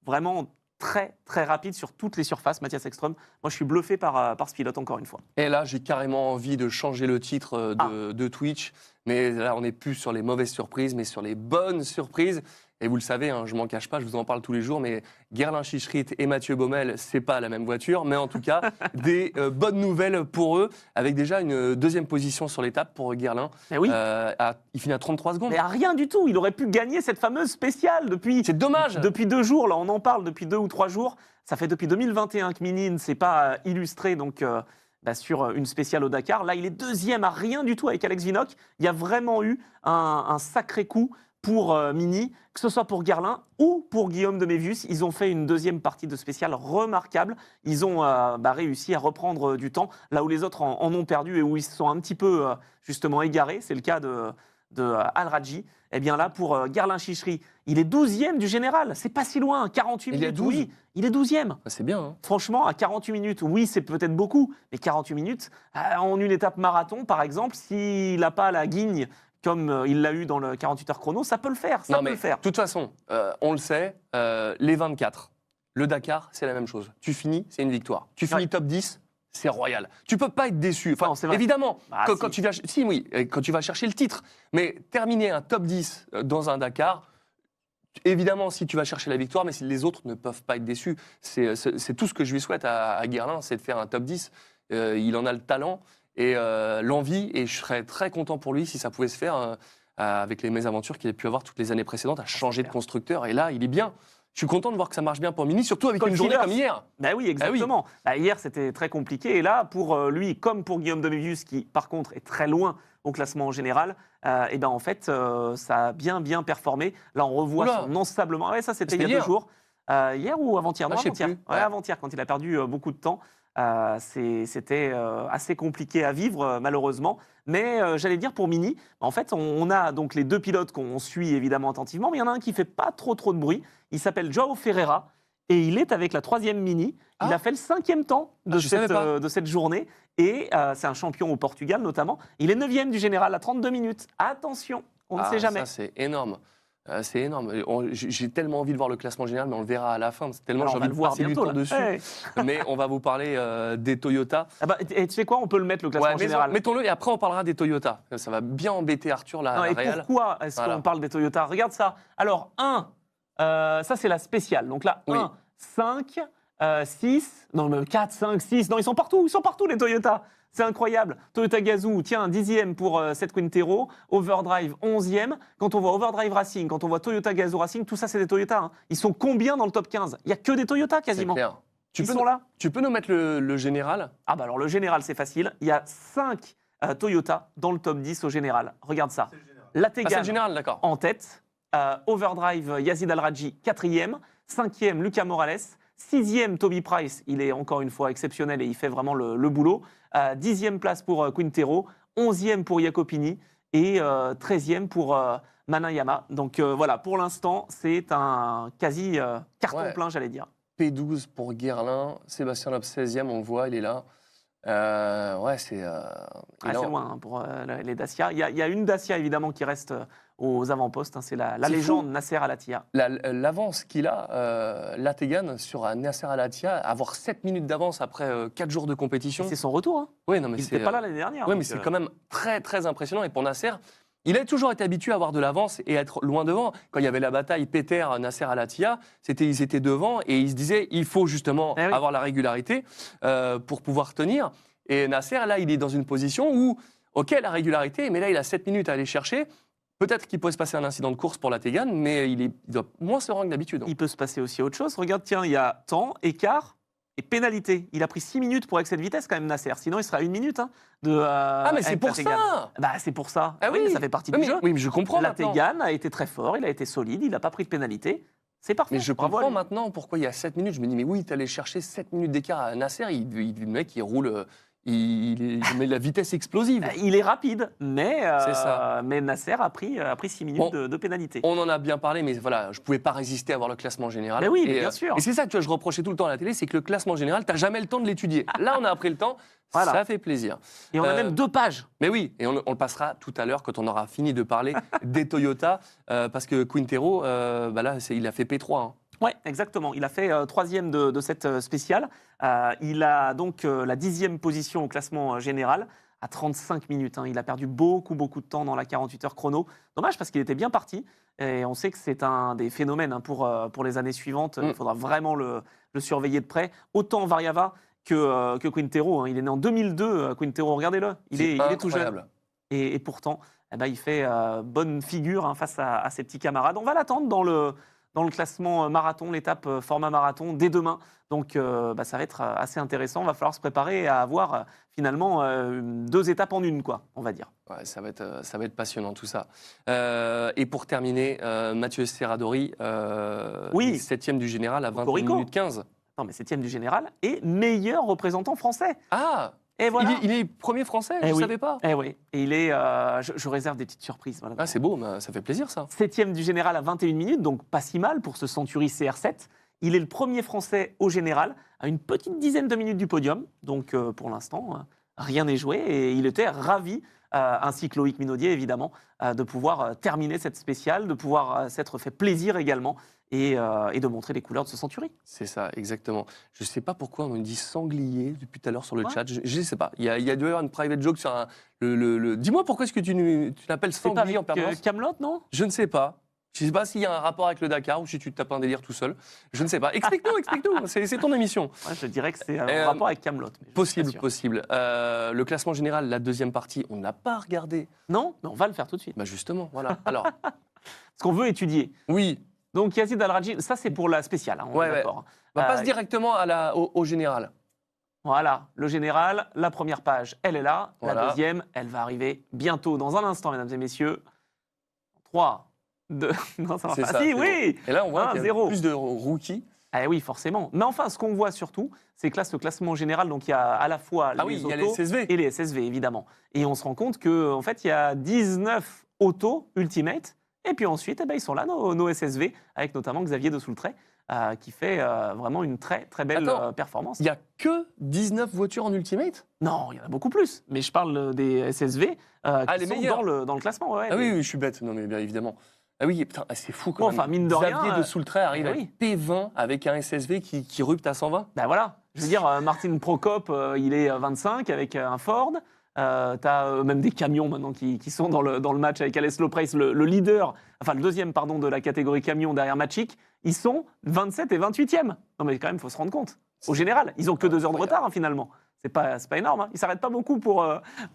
vraiment très, très rapide sur toutes les surfaces, Mathias Ekström. Moi, je suis bluffé par ce pilote, encore une fois. Et là, j'ai carrément envie de changer le titre de Twitch. Mais là, on n'est plus sur les mauvaises surprises, mais sur les bonnes surprises. Et vous le savez, hein, je m'en cache pas, je vous en parle tous les jours, mais Gerlin Chicherit et Mathieu Baumel, c'est pas la même voiture, mais en tout cas, des bonnes nouvelles pour eux, avec déjà une 2e position sur l'étape pour Gerlin. Mais oui, Il finit à 33 secondes. mais à rien du tout. Il aurait pu gagner cette fameuse spéciale depuis C'est dommage. Depuis 2 jours, là, on en parle depuis 2 ou 3 jours. Ça fait depuis 2021 que Mini ne s'est pas illustré donc, sur une spéciale au Dakar. Là, il est 2e à rien du tout avec Alex Vinok. Il y a vraiment eu un sacré coup pour Mini, que ce soit pour Gerlin ou pour Guillaume de Mévius. Ils ont fait une 2e partie de spéciale remarquable. Ils ont réussi à reprendre du temps, là où les autres en ont perdu et où ils se sont un petit peu justement égarés. C'est le cas de Al-Radji. Eh bien là, pour Guerlain Chichery, il est 12e du général. C'est pas si loin, 48 Il est minutes. 12. Oui, il est 12e. Ah, c'est bien. Hein. Franchement, à 48 minutes, oui, c'est peut-être beaucoup, mais 48 minutes, en une étape marathon, par exemple, s'il n'a pas la guigne comme il l'a eu dans le 48 heures chrono, ça peut le faire. Ça Non, peut mais le faire. de toute façon, on le sait, les 24, le Dakar, c'est la même chose. Tu finis, c'est une victoire. Tu finis Ouais. top 10, c'est royal. Tu peux pas être déçu. Enfin, Non, c'est vrai. évidemment, Bah, quand, si. quand tu vas, si, oui, quand tu vas chercher le titre, mais terminer un top 10 dans un Dakar, évidemment, si tu vas chercher la victoire, mais si les autres ne peuvent pas être déçus, c'est tout ce que je lui souhaite à Guerlain, c'est de faire un top 10. Il en a le talent et l'envie, et je serais très content pour lui si ça pouvait se faire avec les mésaventures qu'il a pu avoir toutes les années précédentes, à changer de clair. constructeur. Et là, il est bien. Je suis content de voir que ça marche bien pour Mini, surtout avec une Confidence. journée comme hier. Ben oui, exactement. Bah, hier, c'était très compliqué. Et là, pour lui, comme pour Guillaume Domévius, qui, par contre, est très loin au classement en général, et ben en fait, ça a bien performé. Là, on revoit Oula. son ensablement. Ouais, ça, c'était il y a C'était 2 jours. Hier ou avant-hier? Ah, Non, je sais avant-hier. plus. Ouais, Ouais. avant-hier, quand il a perdu beaucoup de temps. C'était assez compliqué à vivre, malheureusement. Mais j'allais dire pour Mini, en fait, on a donc les 2 pilotes qu'on suit évidemment attentivement, mais il y en a un qui fait pas trop de bruit. Il s'appelle Joao Ferreira et il est avec la 3e Mini. Il Ah. a fait le 5e temps Ah, je savais pas. de cette journée et c'est un champion au Portugal notamment. Il est 9e du général à 32 minutes. Attention, on ne sait jamais. Ça, c'est énorme. C'est énorme. J'ai tellement envie de voir le classement général, mais on le verra à la fin. C'est tellement Alors, j'ai on envie va de le voir passer du bientôt. temps Là. dessus. Ouais. Mais on va vous parler des Toyota. Ah bah, et tu sais quoi, on peut le mettre le classement Ouais, général. mettons-le et après on parlera des Toyota. Ça va bien embêter Arthur, Non, la et Real. pourquoi est-ce Voilà. qu'on parle des Toyota? Regarde ça. Alors, 1, ça c'est la spéciale. Donc là, Oui. 1, 5, 6, non, même 4, 5, 6. Non, ils sont partout les Toyota. C'est incroyable. Toyota Gazoo, tiens, 10e pour cette Quintero. Overdrive, 11e. Quand on voit Overdrive Racing, quand on voit Toyota Gazoo Racing, tout ça c'est des Toyota. Hein. Ils sont combien dans le top 15? Il n'y a que des Toyota C'est quasiment. clair. Ils sont là. Tu peux nous mettre le général? Ah bah alors le général c'est facile. Il y a 5 Toyota dans le top 10 au général. Regarde ça. La Ah, c'est Tegane le général, d'accord. en tête. Overdrive, Yazid Al-Radji, 4e. 5e, Lucas Morales. 6e, Toby Price. Il est encore une fois exceptionnel et il fait vraiment le boulot. 10e place pour Quintero. 11e pour Jacopini. Et 13e pour Manayama. Donc voilà, pour l'instant, c'est un quasi carton Ouais. plein, j'allais dire. P12 pour Guerlain. Sébastien Loeb, 16e, on le voit, il est là. Ouais, c'est. Ah, il c'est a- loin hein, pour les Dacia. Il y a une Dacia évidemment qui reste aux avant-postes. Hein, c'est la C'est légende fou. Nasser Al-Attiyah. L'avance qu'il a, la Tegane, sur un Nasser Al-Attiyah, avoir 7 minutes d'avance après 4 jours de compétition. C'est son retour. Hein. Oui, non, mais Il c'est. n'était pas là l'année dernière. Oui, donc, mais c'est quand même très impressionnant. Et pour Nasser, il a toujours été habitué à avoir de l'avance et à être loin devant. Quand il y avait la bataille Peter-Nasser Al-Attiyah, ils étaient devant et ils se disaient il faut justement Eh oui. avoir la régularité pour pouvoir tenir. Et Nasser, là, il est dans une position où, OK, la régularité, mais là, il a 7 minutes à aller chercher. Peut-être qu'il peut se passer un incident de course pour la Tegane, mais il doit moins se rendre que d'habitude. Il peut se passer aussi autre chose. Regarde, tiens, il y a temps, écart et pénalité. Il a pris 6 minutes pour excès de vitesse quand même, Nasser. Sinon, il sera à 1 minute. Hein, Ah, mais c'est avec pour la Tegane. ça Bah, c'est pour ça. Ah oui, ça fait partie Oui, du mais, jeu. oui, mais je comprends La maintenant. Tegane a été très fort, il a été solide, il n'a pas pris de pénalité. C'est parfait. Mais je Bravo à comprends lui. maintenant pourquoi il y a 7 minutes. Je me dis, mais oui, tu allé chercher 7 minutes d'écart à Nasser. Le mec, il roule, il met la vitesse explosive. Il est rapide, mais, C'est ça. mais Nasser a pris 6 minutes Bon. de pénalité. On en a bien parlé, mais voilà, je pouvais pas résister à voir le classement général. Mais oui, mais Et, bien sûr. Et c'est ça que tu vois, je reprochais tout le temps à la télé, c'est que le classement général, tu n'as jamais le temps de l'étudier. Là, on a pris le temps, Voilà. ça fait plaisir. Et on a même 2 pages. Mais oui, et on le passera tout à l'heure quand on aura fini de parler des Toyota, parce que Quintero, là, il a fait P3. Hein. Oui, exactement. Il a fait 3e de cette spéciale. Il a donc la 10e position au classement général à 35 minutes. Hein. Il a perdu beaucoup de temps dans la 48 heures chrono. Dommage parce qu'il était bien parti. Et on sait que c'est un des phénomènes hein, pour les années suivantes. Il faudra vraiment le surveiller de près. Autant Variava que Quintero. Hein. Il est né en 2002, Quintero. Regardez-le. Il est tout jeune. incroyable. Et pourtant, il fait bonne figure hein, face à ses petits camarades. On va l'attendre dans le classement marathon, l'étape format marathon, dès demain. Donc, ça va être assez intéressant. Il va falloir se préparer à avoir finalement 2 étapes en une, quoi, on va dire. Ouais, ça va être passionnant tout ça. Et pour terminer, Mathieu Serradori, Oui. 7e du général à 21 Cocorico. minutes 15. Non, mais 7e du général et meilleur représentant français. Ah Et voilà. Il est premier français, je ne oui. savais pas. Eh oui, et il est. Je réserve des petites surprises. Voilà. Ah, c'est beau, mais ça fait plaisir ça. 7e du général à 21 minutes, donc pas si mal pour ce Century CR7. Il est le premier français au général, à une petite dizaine de minutes du podium. Donc pour l'instant, rien n'est joué. Et il était ravi, ainsi que Loïc Minaudier évidemment, de pouvoir terminer cette spéciale, de pouvoir s'être fait plaisir également et de montrer les couleurs de ce Century. C'est ça, exactement. Je ne sais pas pourquoi on me dit sanglier depuis tout à l'heure sur le Ouais. chat. Je ne sais pas. Il y a dû y avoir une private joke sur Dis-moi pourquoi est-ce que tu l'appelles C'est pas sanglier en avec permanence Kaamelott, non? Je ne sais pas. Je ne sais pas s'il y a un rapport avec le Dakar ou si tu te tapes un délire tout seul. Je ne sais pas. Explique-nous. C'est ton émission. Ouais, je dirais que c'est un rapport avec Kaamelott. mais je suis pas sûr. Possible. Le classement général, la deuxième partie, on n'a pas regardé. Non, mais on va le faire tout de suite. Bah justement, voilà. Alors, Parce qu'on veut étudier. oui, Donc Yazid Al-Rajil, ça c'est pour la spéciale, hein, on Ouais, est ouais. d'accord. on passe directement au général. Voilà, le général, la première page, elle est là. Voilà. La deuxième, elle va arriver bientôt, dans un instant, mesdames et messieurs. 3, 2, non, ça va C'est pas. ça, Si, c'est oui. Et là, on voit qu'il y a 1-0. plus de rookies. Eh oui, forcément. Mais enfin, ce qu'on voit surtout, c'est que là, ce classement général, donc il y a à la fois Ah oui, les il y a autos les SSV. et les SSV, évidemment. Et on se rend compte qu'en fait, il y a 19 autos Ultimate. Et puis ensuite, eh ben, ils sont là, nos SSV, avec notamment Xavier de Soultray, qui fait vraiment une très, très belle Attends, performance. Il n'y a que 19 voitures en Ultimate. Non, il y en a beaucoup plus. Mais je parle des SSV qui les sont meilleurs. dans le classement. Ouais, Ah oui, je suis bête. Non, mais bien évidemment. Ah oui, putain, c'est fou quand Bon, même. enfin, mine de rien, Xavier de Soultray arrive eh à oui. P20 avec un SSV qui rupte à 120. Ben voilà. Je veux dire, Martin Prokop, il est 25 avec un Ford. Tu as même des camions maintenant qui sont dans le match avec Alès Lopreis, le leader, enfin le deuxième pardon, de la catégorie camion derrière Magic. Ils sont 27 et 28e. Non mais quand même, il faut se rendre compte. Au général, ils ont que 2 heures de retard hein, finalement. C'est pas énorme. Hein. Ils s'arrêtent pas beaucoup pour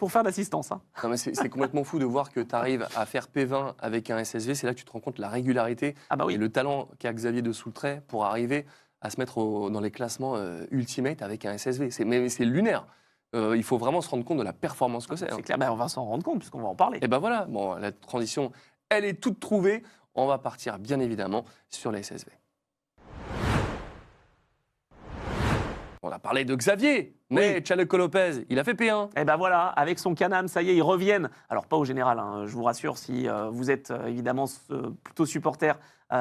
faire d'assistance. Hein. Non, mais c'est complètement fou de voir que tu arrives à faire P20 avec un SSV. C'est là que tu te rends compte de la régularité Ah bah oui. et le talent qu'a Xavier de Soultray pour arriver à se mettre dans les classements Ultimate avec un SSV. Mais c'est lunaire. Il faut vraiment se rendre compte de la performance que c'est. C'est clair, ben, on va s'en rendre compte puisqu'on va en parler. Et ben voilà, bon, la transition, elle est toute trouvée. On va partir bien évidemment sur les SSV. On a parlé de Xavier, mais Chaleco Lopez, il a fait P1. Et ben voilà, avec son Can-Am, ça y est, ils reviennent. Alors pas au général, hein, je vous rassure, si vous êtes évidemment plutôt supporter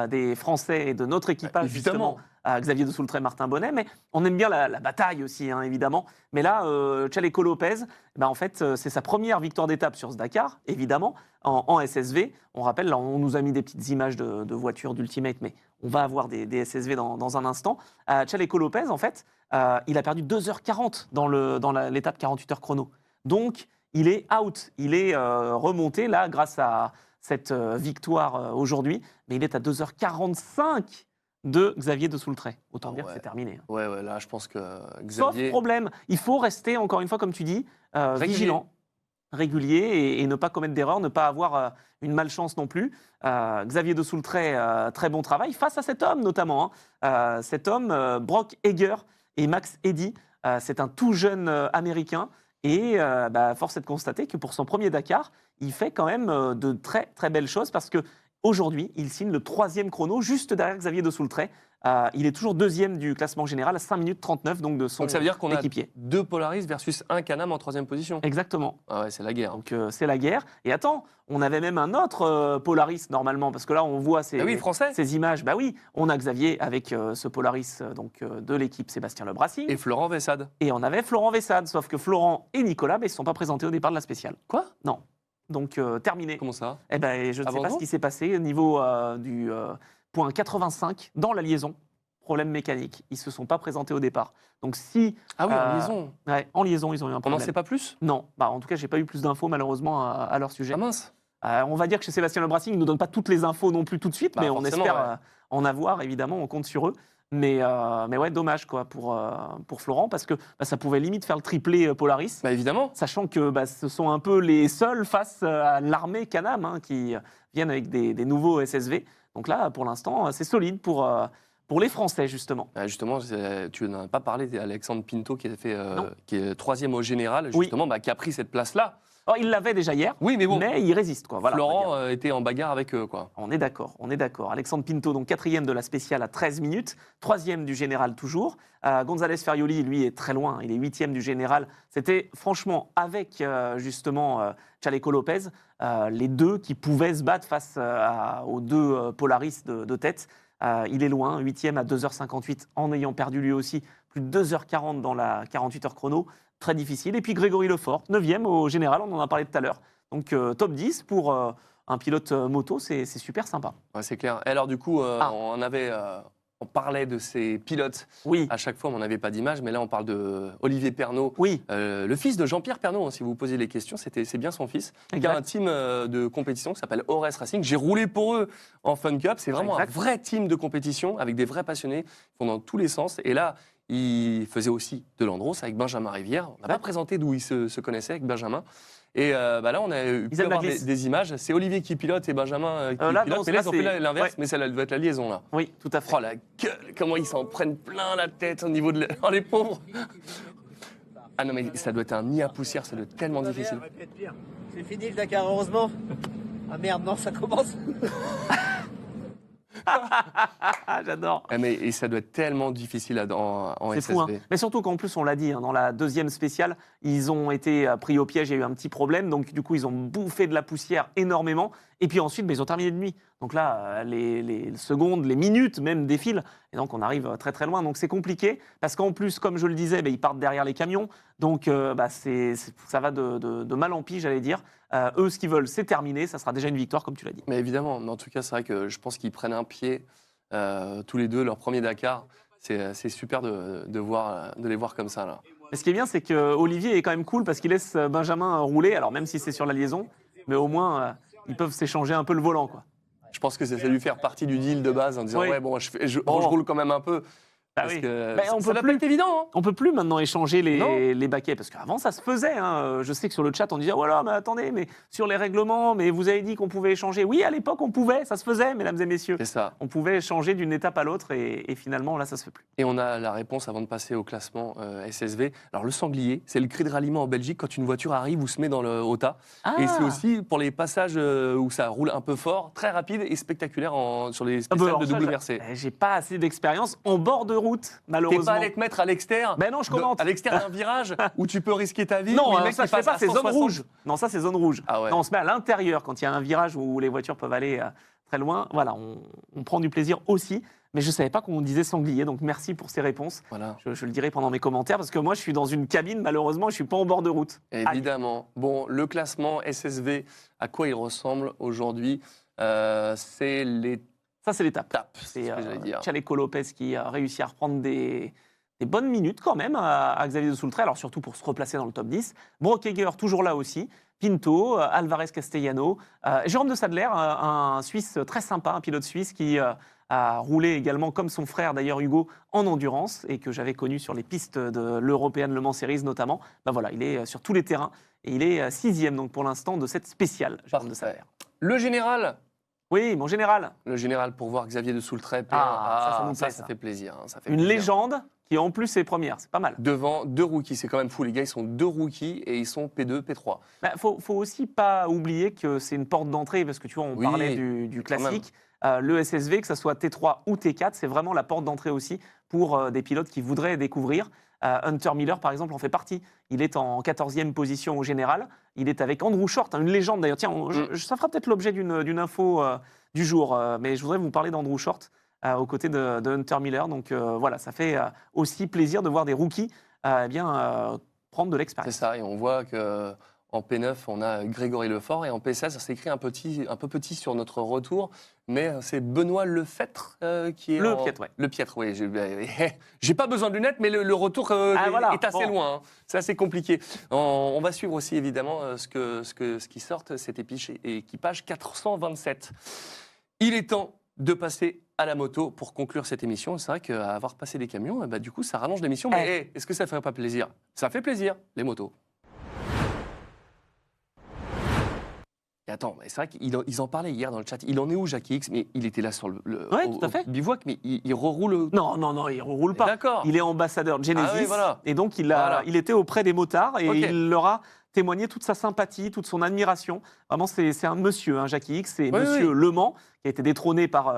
des Français et de notre équipage, Évidemment. justement, Xavier de Soultray, Martin Bonnet, mais on aime bien la bataille aussi, hein, évidemment. Mais là, Chaleco Lopez, ben en fait, c'est sa première victoire d'étape sur ce Dakar, évidemment, en SSV. On rappelle, là, on nous a mis des petites images de voitures d'Ultimate, mais on va avoir des SSV dans un instant. Chaleco Lopez, en fait, il a perdu 2h40 dans l'étape 48 heures chrono. Donc, il est out. Il est remonté, là, grâce à cette victoire aujourd'hui. Mais il est à 2h45 de Xavier de Soultray. Autant dire que c'est terminé. Hein. Ouais, là, je pense que Sauf Xavier... problème, il faut rester, encore une fois, comme tu dis, vigilant, régulier et ne pas commettre d'erreurs, ne pas avoir une malchance non plus. Xavier de Soultray, très bon travail face à cet homme notamment. Hein. Cet homme, Brock Eger et Max Eddy, c'est un tout jeune Américain. Et force est de constater que pour son premier Dakar, il fait quand même de très très belles choses parce que aujourd'hui, il signe le 3e chrono juste derrière Xavier de Soultray. Il est toujours 2e du classement général à 5 minutes 39 donc de son Donc ça veut dire qu'on a équipier. 2 Polaris versus un Can-Am en 3e position. Exactement. Ah ouais, c'est la guerre. Donc c'est la guerre. Et attends, on avait même un autre Polaris normalement, parce que là on voit Ah oui, français. ces images. Bah oui, on a Xavier avec ce Polaris de l'équipe Sébastien Le Brassing. Et Florent Vessade. Et on avait Florent Vessade, sauf que Florent et Nicolas, ils ne se sont pas présentés au départ de la spéciale. Quoi? Non. Donc terminé. Comment ça? Eh ben, je ne sais pas Abandon ce qui s'est passé au niveau du point 85 dans la liaison. Problème mécanique. Ils ne se sont pas présentés au départ. Donc si... Ah oui, en liaison. Ouais, en liaison, ils ont eu un On n'en problème. sait pas plus? Non. Bah, en tout cas, je n'ai pas eu plus d'infos malheureusement à leur sujet. Ah mince. On va dire que chez Sébastien Le Brassing, ils ne nous donnent pas toutes les infos non plus tout de suite, Bah, mais on forcément, espère en avoir, évidemment, on compte sur eux. Mais ouais, dommage quoi, pour Florent, parce que ça pouvait limite faire le triplé Polaris, Bah évidemment. sachant que ce sont un peu les seuls face à l'armée Can-Am hein, qui viennent avec des nouveaux SSV. Donc là, pour l'instant, c'est solide pour les Français, justement. Ah, justement, tu n'en as pas parlé, Alexandre Pinto qui, qui est 3e au général, Oui. justement, qui a pris cette place-là. Alors, il l'avait déjà hier, Oui, mais bon, mais il résiste. Quoi. Voilà, on va dire. Florent était en bagarre avec eux, quoi. On est d'accord, on est d'accord. Alexandre Pinto, donc 4e de la spéciale à 13 minutes, 3e du général toujours. González Ferrioli, lui, est très loin, il est 8e du général. C'était franchement, avec justement Chaleco Lopez, les deux qui pouvaient se battre face aux deux Polaris de tête. Il est loin, 8e à 2h58, en ayant perdu lui aussi plus de 2h40 dans la 48 heures chrono. Très difficile. Et puis Grégory Lefort, 9e au général, on en a parlé tout à l'heure. Donc top 10 pour un pilote moto, c'est super sympa. Ouais, c'est clair. Et alors, du coup, on parlait de ces pilotes. Oui, À chaque fois, on n'avait pas d'image, mais là, on parle de Olivier Pernaut, oui, le fils de Jean-Pierre Pernaut. Hein, si vous vous posez les questions, c'est bien son fils. Il y a exact. un team de compétition qui s'appelle Ores Racing. J'ai roulé pour eux en Fun Cup. C'est vraiment Exact. un vrai team de compétition avec des vrais passionnés. Ils font dans tous les sens. Et là, il faisait aussi de l'Andros avec Benjamin Rivière. On n'a pas Exact. présenté d'où ils se connaissaient avec Benjamin. Et là, on a pu Ils aiment la avoir glisse. des images. C'est Olivier qui pilote et Benjamin qui Là, pilote. non, Mais là, là, ils ont fait c'est- l'inverse, ouais. mais ça doit être la liaison, là. Oui, tout à fait. Oh la gueule, comment ils s'en prennent plein la tête au niveau de oh, les pauvres. Ah non mais ça doit être un nid à poussière, ça doit être tellement difficile. C'est fini le Dakar, heureusement. Ah merde, non, ça commence. Ah, j'adore. Ah, mais et ça doit être tellement difficile en C'est SSV. fou, hein. Mais surtout qu'en plus, on l'a dit, hein, dans la deuxième spéciale, ils ont été pris au piège, il y a eu un petit problème, donc du coup, ils ont bouffé de la poussière énormément, et puis ensuite, ils ont terminé de nuit. Donc là, les secondes, les minutes même défilent, et donc on arrive très très loin. Donc c'est compliqué, parce qu'en plus, comme je le disais, ils partent derrière les camions, donc ça va de mal en pis, j'allais dire. Eux, ce qu'ils veulent, c'est terminer, ça sera déjà une victoire, comme tu l'as dit. Mais évidemment, mais en tout cas, c'est vrai que je pense qu'ils prennent un pied tous les deux, leur premier Dakar. C'est super de les voir comme ça là. Mais ce qui est bien, c'est que Olivier est quand même cool, parce qu'il laisse Benjamin rouler, alors même si c'est sur la liaison, mais au moins, ils peuvent s'échanger un peu le volant, quoi. Je pense que ça lui faire partie du deal de base en disant Oui. ouais bon je Bon. roule quand même un peu. Bah Parce oui. que Mais on ça peut doit plus- pas être évident. Hein. On peut plus maintenant échanger Non. les baquets, parce qu'avant ça se faisait. Hein. Je sais que sur le chat on disait voilà, mais attendez, mais sur les règlements, mais vous avez dit qu'on pouvait échanger. Oui, à l'époque on pouvait, ça se faisait, mesdames et messieurs. C'est ça. On pouvait échanger d'une étape à l'autre et finalement là ça se fait plus. Et on a la réponse avant de passer au classement SSV. Alors le sanglier, c'est le cri de ralliement en Belgique quand une voiture arrive ou se met dans le au tas. Et c'est aussi pour les passages où ça roule un peu fort, très rapide et spectaculaire sur les spéciales alors de ça, WRC. j'ai pas assez d'expérience en bord de route, T'es malheureusement. pas allé te mettre à l'extérieur. Ben non, je commente. À l'extérieur d'un virage où tu peux risquer ta vie. Non, où le hein, mec ça qui je fais passe pas, à c'est zone 160. rouge. Non, ça c'est zone rouge. Ah ouais. Non, on se met à l'intérieur quand il y a un virage où les voitures peuvent aller très loin. Voilà, on prend du plaisir aussi. Mais je ne savais pas qu'on disait sanglier, donc merci pour ces réponses. Voilà. Je le dirai pendant mes commentaires, parce que moi je suis dans une cabine, malheureusement, je ne suis pas en bord de route. Évidemment. Bon, le classement SSV, à quoi il ressemble aujourd'hui C'est l'étape. Ça c'est l'étape. C'est C'est ce que j'allais dire. Chaleco Lopez qui a réussi à reprendre des bonnes minutes quand même à Xavier de Soultret, alors surtout pour se replacer dans le top 10. Brockegger toujours là aussi. Pinto, Alvarez Castellano, Jérôme de Sadler, un Suisse très sympa, un pilote suisse qui a roulé également comme son frère d'ailleurs Hugo en endurance et que j'avais connu sur les pistes de l'Européenne Le Mans Series notamment. Ben voilà, il est sur tous les terrains et il est 6e donc pour l'instant de cette spéciale, Jérôme de Sadler. Le général. Oui, mon général, Le général pour voir Xavier de Soultret. ça nous plaît, ça. ça fait plaisir. Hein, ça fait une plaisir. légende qui en plus est première, c'est pas mal. Devant deux rookies, c'est quand même fou. Les gars, ils sont deux rookies et ils sont P2, P3. Faut aussi pas oublier que c'est une porte d'entrée, parce que tu vois, on Oui, parlait du quand classique. Le SSV, que ce soit T3 ou T4, c'est vraiment la porte d'entrée aussi pour des pilotes qui voudraient découvrir. Hunter Miller, par exemple, en fait partie. Il est en 14e position au général. Il est avec Andrew Short, une légende d'ailleurs. Tiens, ça fera peut-être l'objet d'une info du jour, mais je voudrais vous parler d'Andrew Short aux côtés de Hunter Miller. Donc voilà, ça fait aussi plaisir de voir des rookies prendre de C'est l'expérience. ça. Et on voit que en P9, on a Grégory Lefort. Et en P16, ça s'écrit un peu petit sur notre retour. Mais c'est Benoît Lefêtre qui est. Le Piètre, ouais. Le Piètre, oui. J'ai pas besoin de lunettes, mais le retour voilà, est assez bon. loin. Hein. C'est assez compliqué. On va suivre aussi, évidemment, ce qui sort, cet équipage 427. Il est temps de passer à la moto pour conclure cette émission. C'est vrai qu'avoir passé des camions, du coup, ça rallonge l'émission. Mais est-ce que ça ne ferait pas plaisir? Ça fait plaisir, les motos. Et attends, c'est vrai qu'ils en parlaient hier dans le chat. Il en est où, Jackie X? Mais il était là sur Ouais, tout à fait. au bivouac, mais il reroule. Non, il ne roule pas. D'accord. Il est ambassadeur de Genesis. Ah oui, voilà. Et donc, Voilà. il était auprès des motards et Ok. il leur a témoigner toute sa sympathie, toute son admiration. Vraiment, c'est un monsieur, hein, Jackie X, c'est Oui, monsieur oui. Le Mans, qui a été détrôné par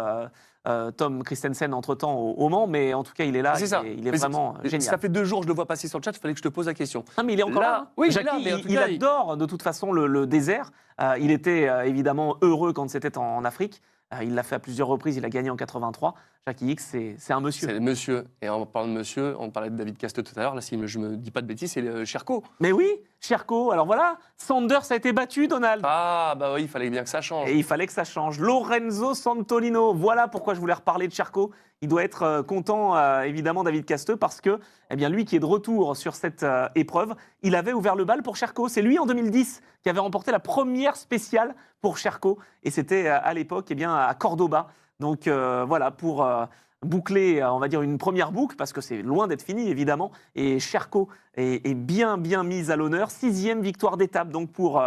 Tom Christensen entre-temps au Mans, mais en tout cas, il est là, C'est ça. il est Mais vraiment génial. Ça fait 2 jours que je le vois passer sur le chat, il fallait que je te pose la question. Ah, mais il est encore là, hein. Oui, il est Jackie, là, mais en tout il cas, adore de toute façon le désert. Il était évidemment heureux quand c'était en Afrique. Il l'a fait à plusieurs reprises, il a gagné en 83. Jackie X, c'est un monsieur. c'est le monsieur. Et en parlant de monsieur, on parlait de David Casteux tout à l'heure, là, si je me dis pas de bêtises, c'est le Cherko. Mais oui, Cherko, alors voilà, Sanders a été battu, Donald. Ah, bah oui, il fallait bien que ça change. Et il fallait que ça change. Lorenzo Santolino, voilà pourquoi je voulais reparler de Cherko. Il doit être content, évidemment, David Casteux, parce que eh bien, lui qui est de retour sur cette épreuve, il avait ouvert le bal pour Cherko. C'est lui, en 2010, qui avait remporté la première spéciale pour Cherko. Et c'était à l'époque eh bien, à Cordoba. Donc voilà, pour boucler, on va dire, une première boucle, parce que c'est loin d'être fini, évidemment. Et Cherko est bien mise à l'honneur. 6e victoire d'étape, donc pour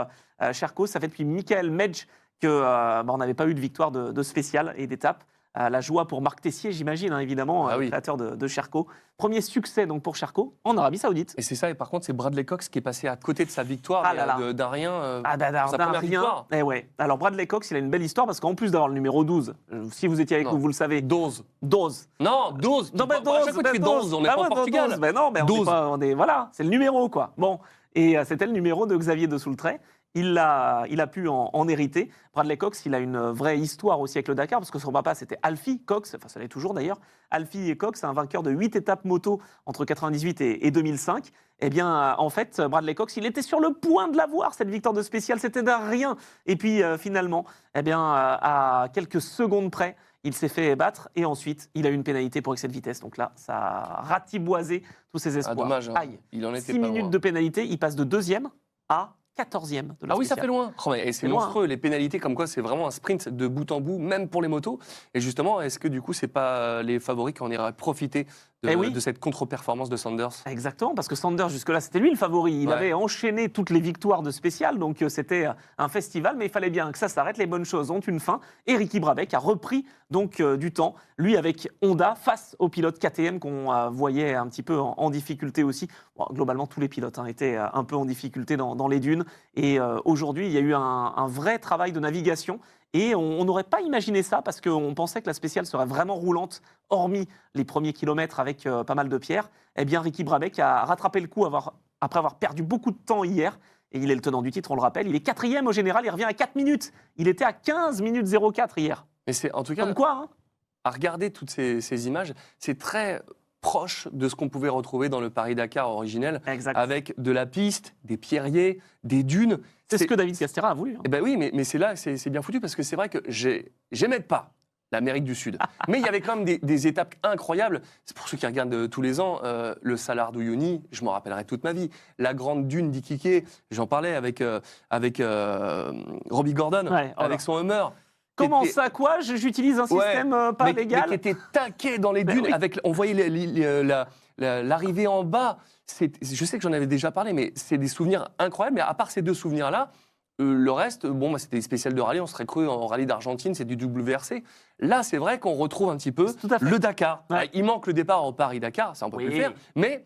Cherko. Ça fait depuis Michael Medj qu'on n'avait pas eu de victoire de spéciale et d'étape. La joie pour Marc Tessier, j'imagine, hein, évidemment, Ah oui. créateur de Cherko. Premier succès donc pour Cherko en Arabie Saoudite. Et c'est ça, et par contre, c'est Bradley Cox qui est passé à côté de sa victoire, Ah mais, là là. d'un rien. Alors, sa d'un première rien. victoire. Eh ouais. Alors Bradley Cox, il a une belle histoire parce qu'en plus d'avoir le numéro 12, si vous étiez avec Non. nous, vous le savez, Dose. Dose. Non, Dose. Non, mais À chaque fois, tu fais Dose, on n'est Ah pas ouais, au Portugal. Dose. Ben non, mais on est 12. pas, voilà, c'est le numéro, quoi. Bon, et c'était le numéro de Xavier de Soultray. Il a pu en hériter. Bradley Cox, il a une vraie histoire aussi avec le Dakar, parce que son papa, c'était Alfie Cox, enfin ça l'est toujours d'ailleurs. Alfie et Cox, un vainqueur de 8 étapes moto entre 98 et 2005. Eh bien, en fait, Bradley Cox, il était sur le point de l'avoir, cette victoire de spécial, c'était d'un rien. Et puis, finalement, eh bien, à quelques secondes près, il s'est fait battre et ensuite, il a eu une pénalité pour excès de vitesse. Donc là, ça a ratiboisé tous ses espoirs. Ah, dommage. Hein. Aïe. Il en était 6 pas minutes loin. de pénalité, il passe de 2e à 14e de la Ah oui, ça spéciale. fait loin. Oh, mais c'est C'est loin, monstrueux, les pénalités, comme quoi c'est vraiment un sprint de bout en bout, même pour les motos. Et justement, est-ce que du coup, c'est pas les favoris qui en iraient profiter Eh oui. de cette contre-performance de Sanders? Exactement, parce que Sanders, jusque-là, c'était lui le favori. Il Ouais. avait enchaîné toutes les victoires de spécial, donc c'était un festival, mais il fallait bien que ça s'arrête. Les bonnes choses ont une fin. Et Ricky Brabec a repris donc du temps, lui avec Honda, face au pilote KTM qu'on voyait un petit peu en difficulté aussi. Bon, globalement, tous les pilotes étaient un peu en difficulté dans les dunes. Et aujourd'hui, il y a eu un vrai travail de navigation. Et on n'aurait pas imaginé ça parce qu'on pensait que la spéciale serait vraiment roulante, hormis les premiers kilomètres avec pas mal de pierres. Eh bien, Ricky Brabec a rattrapé le coup après avoir perdu beaucoup de temps hier. Et il est le tenant du titre, on le rappelle. Il est 4e au général, il revient à 4 minutes. Il était à 15 minutes 04 hier. Mais c'est en tout cas, Comme quoi, hein. à regarder toutes ces images, c'est très proche de ce qu'on pouvait retrouver dans le Paris-Dakar originel, Exact. avec de la piste, des pierriers, des dunes. C'est ce que David Castera a voulu, hein. Eh ben oui, mais c'est là, c'est bien foutu parce que c'est vrai que j'aimais pas l'Amérique du Sud. Mais il y avait quand même des étapes incroyables. C'est pour ceux qui regardent tous les ans, le Salar d'Uyuni, je m'en rappellerai toute ma vie. La grande dune d'Iquique, j'en parlais avec Robbie Gordon, Ouais, oh avec là. son Hummer. Comment Qui était- ça, quoi? J'utilise un système pas mais légal. qui était taqué dans les Ben dunes. oui. On voyait l'arrivée en bas. Je sais que j'en avais déjà parlé, mais c'est des souvenirs incroyables. Mais à part ces 2 souvenirs-là, le reste, bon, c'était des spéciales de rallye. On serait cru en rallye d'Argentine, c'est du WRC. Là, c'est vrai qu'on retrouve un petit peu Tout à fait. le Dakar. Ouais. Il manque le départ au Paris-Dakar, ça on peut Oui. plus le faire. Mais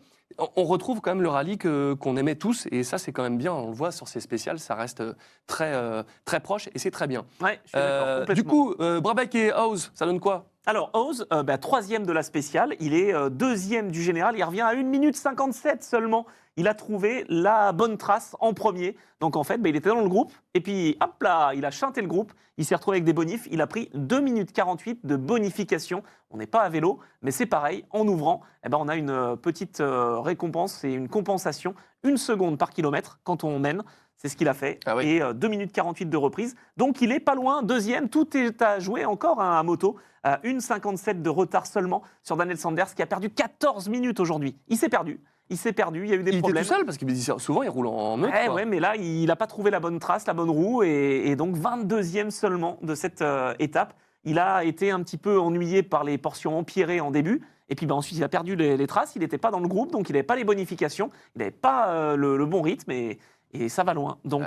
on retrouve quand même le rallye qu'on aimait tous. Et ça, c'est quand même bien. On le voit sur ces spéciales, ça reste très proche et c'est très bien. Ouais, je suis d'accord, complètement. Du coup, Brabec et House, ça donne quoi? Alors, Oz, 3e de la spéciale, il est 2e du général, il revient à 1 minute 57 seulement. Il a trouvé la bonne trace en premier. Donc en fait, il était dans le groupe, et puis hop là, il a chanté le groupe, il s'est retrouvé avec des bonifs, il a pris 2 minutes 48 de bonification. On n'est pas à vélo, mais c'est pareil, en ouvrant, on a une petite récompense et une compensation, 1 seconde par kilomètre quand on mène. C'est ce qu'il a fait. Ah oui. Et 2 minutes 48 de reprise. Donc il est pas loin, 2e. Tout est à jouer encore à moto. 1,57 de retard seulement sur Daniel Sanders qui a perdu 14 minutes aujourd'hui. Il s'est perdu. Il y a eu des Il était problèmes. tout seul parce que souvent il roule en meute. quoi. Ouais, mais là, il n'a pas trouvé la bonne trace, la bonne roue. Et donc 22e seulement de cette étape. Il a été un petit peu ennuyé par les portions empierrées en début. Et puis ensuite, il a perdu les traces. Il n'était pas dans le groupe, donc il n'avait pas les bonifications. Il n'avait pas le bon rythme. Et ça va loin. Donc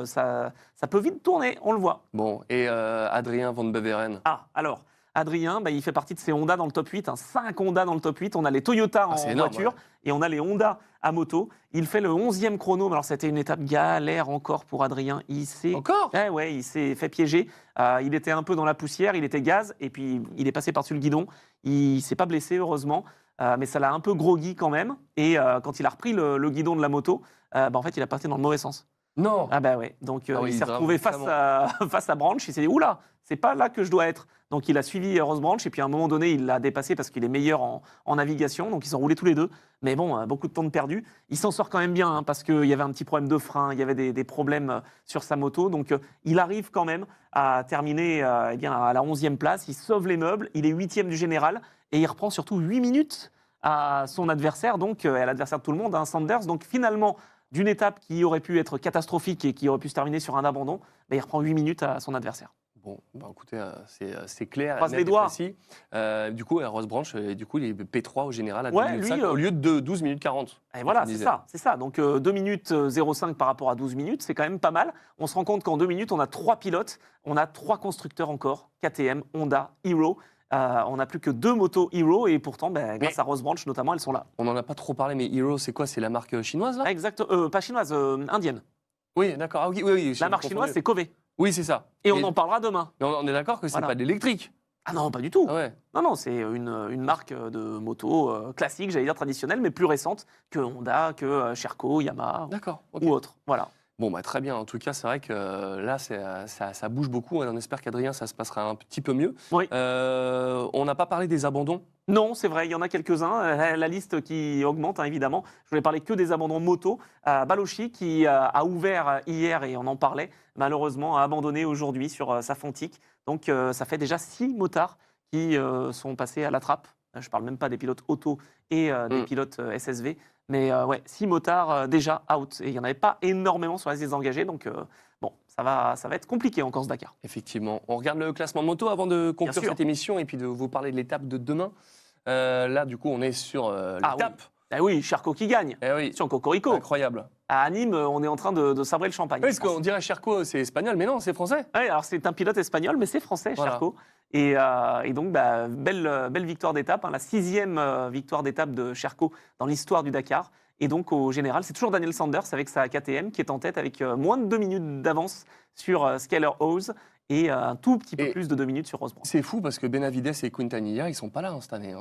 ça peut vite tourner, on le voit. Bon, et Adrien Van Beveren. Ah, alors, Adrien, il fait partie de ces Honda dans le top 8, 5 Honda dans le top 8. On a les Toyota en c'est énorme, voiture et on a les Honda à moto. Il fait le 11e chrono. Alors, c'était une étape galère encore pour Adrien. Il s'est il s'est fait piéger. Il était un peu dans la poussière, il était gaz et puis il est passé par-dessus le guidon. Il ne s'est pas blessé, heureusement, mais ça l'a un peu groggy quand même. Et quand il a repris le guidon de la moto, en fait, il a parti dans le mauvais sens. Non. Ah bah ouais, donc oui, il s'est retrouvé face à Branch, il s'est dit « Oula, c'est pas là que je dois être ». Donc il a suivi Ross Branch et puis à un moment donné, il l'a dépassé parce qu'il est meilleur en navigation, donc ils sont roulés tous les deux. Mais bon, beaucoup de temps de perdu. Il s'en sort quand même bien parce qu'il y avait un petit problème de frein, il y avait des problèmes sur sa moto. Donc il arrive quand même à terminer à la 11e place, il sauve les meubles, il est 8e du général et il reprend surtout 8 minutes à son adversaire, donc à l'adversaire de tout le monde, Sanders. Donc finalement, d'une étape qui aurait pu être catastrophique et qui aurait pu se terminer sur un abandon, il reprend 8 minutes à son adversaire. Bon, écoutez, c'est clair. Croise les doigts. Précis. Du coup, Ross Branch, il est P3 au général à 2 Ouais, minutes lui, 5 au lieu de 12 minutes 40. Et voilà, tu disais. c'est ça. Donc 2 minutes 05 par rapport à 12 minutes, c'est quand même pas mal. On se rend compte qu'en 2 minutes, on a 3 pilotes, on a 3 constructeurs encore, KTM, Honda, Hero. On n'a plus que 2 motos Hero et pourtant, grâce à Ross Branch notamment, elles sont là. On n'en a pas trop parlé, mais Hero, c'est quoi? C'est la marque chinoise, là? Exact, pas chinoise, indienne. Oui, d'accord. Ah, oui, La marque chinoise, c'est Kove. Oui, c'est ça. Et on en parlera demain. Mais on est d'accord que c'est pas de l'électrique. Ah non, pas du tout. Ah ouais. Non, c'est une marque de moto classique, j'allais dire traditionnelle, mais plus récente que Honda, que Sherco, Yamaha D'accord. ok. ou autre. Voilà. Bon, très bien. En tout cas, c'est vrai que là, ça bouge beaucoup. On espère qu'Adrien, ça se passera un petit peu mieux. Oui. On n'a pas parlé des abandons. Non, c'est vrai, il y en a quelques-uns. La liste qui augmente, évidemment. Je voulais parler que des abandons moto. Balochi, qui a ouvert hier, et on en parlait, malheureusement, a abandonné aujourd'hui sur sa Fontique. Donc, ça fait déjà 6 motards qui sont passés à la trappe. Je ne parle même pas des pilotes auto et des pilotes SSV. Mais 6 motards déjà out. Et il n'y en avait pas énormément sur la liste des engagés. Donc, ça va être compliqué encore ce Dakar. Effectivement. On regarde le classement moto avant de conclure cette émission et puis de vous parler de l'étape de demain. Là, du coup, on est sur l'étape. Oui, Sherco qui gagne. Oui. Sur Cocorico. Incroyable. À Nîmes, on est en train de sabrer le champagne. Oui, parce qu'on dirait Sherco, c'est espagnol, mais non, c'est français. Oui, alors c'est un pilote espagnol, mais c'est français, Voilà. Sherco. Et donc, belle victoire d'étape, la 6e victoire d'étape de Sherco dans l'histoire du Dakar. Et donc, au général, c'est toujours Daniel Sanders avec sa KTM qui est en tête avec moins de 2 minutes d'avance sur Skyler Hose et un tout petit peu plus de 2 minutes sur Ross Branch. C'est fou parce que Benavides et Quintanilla, ils sont pas là cette année.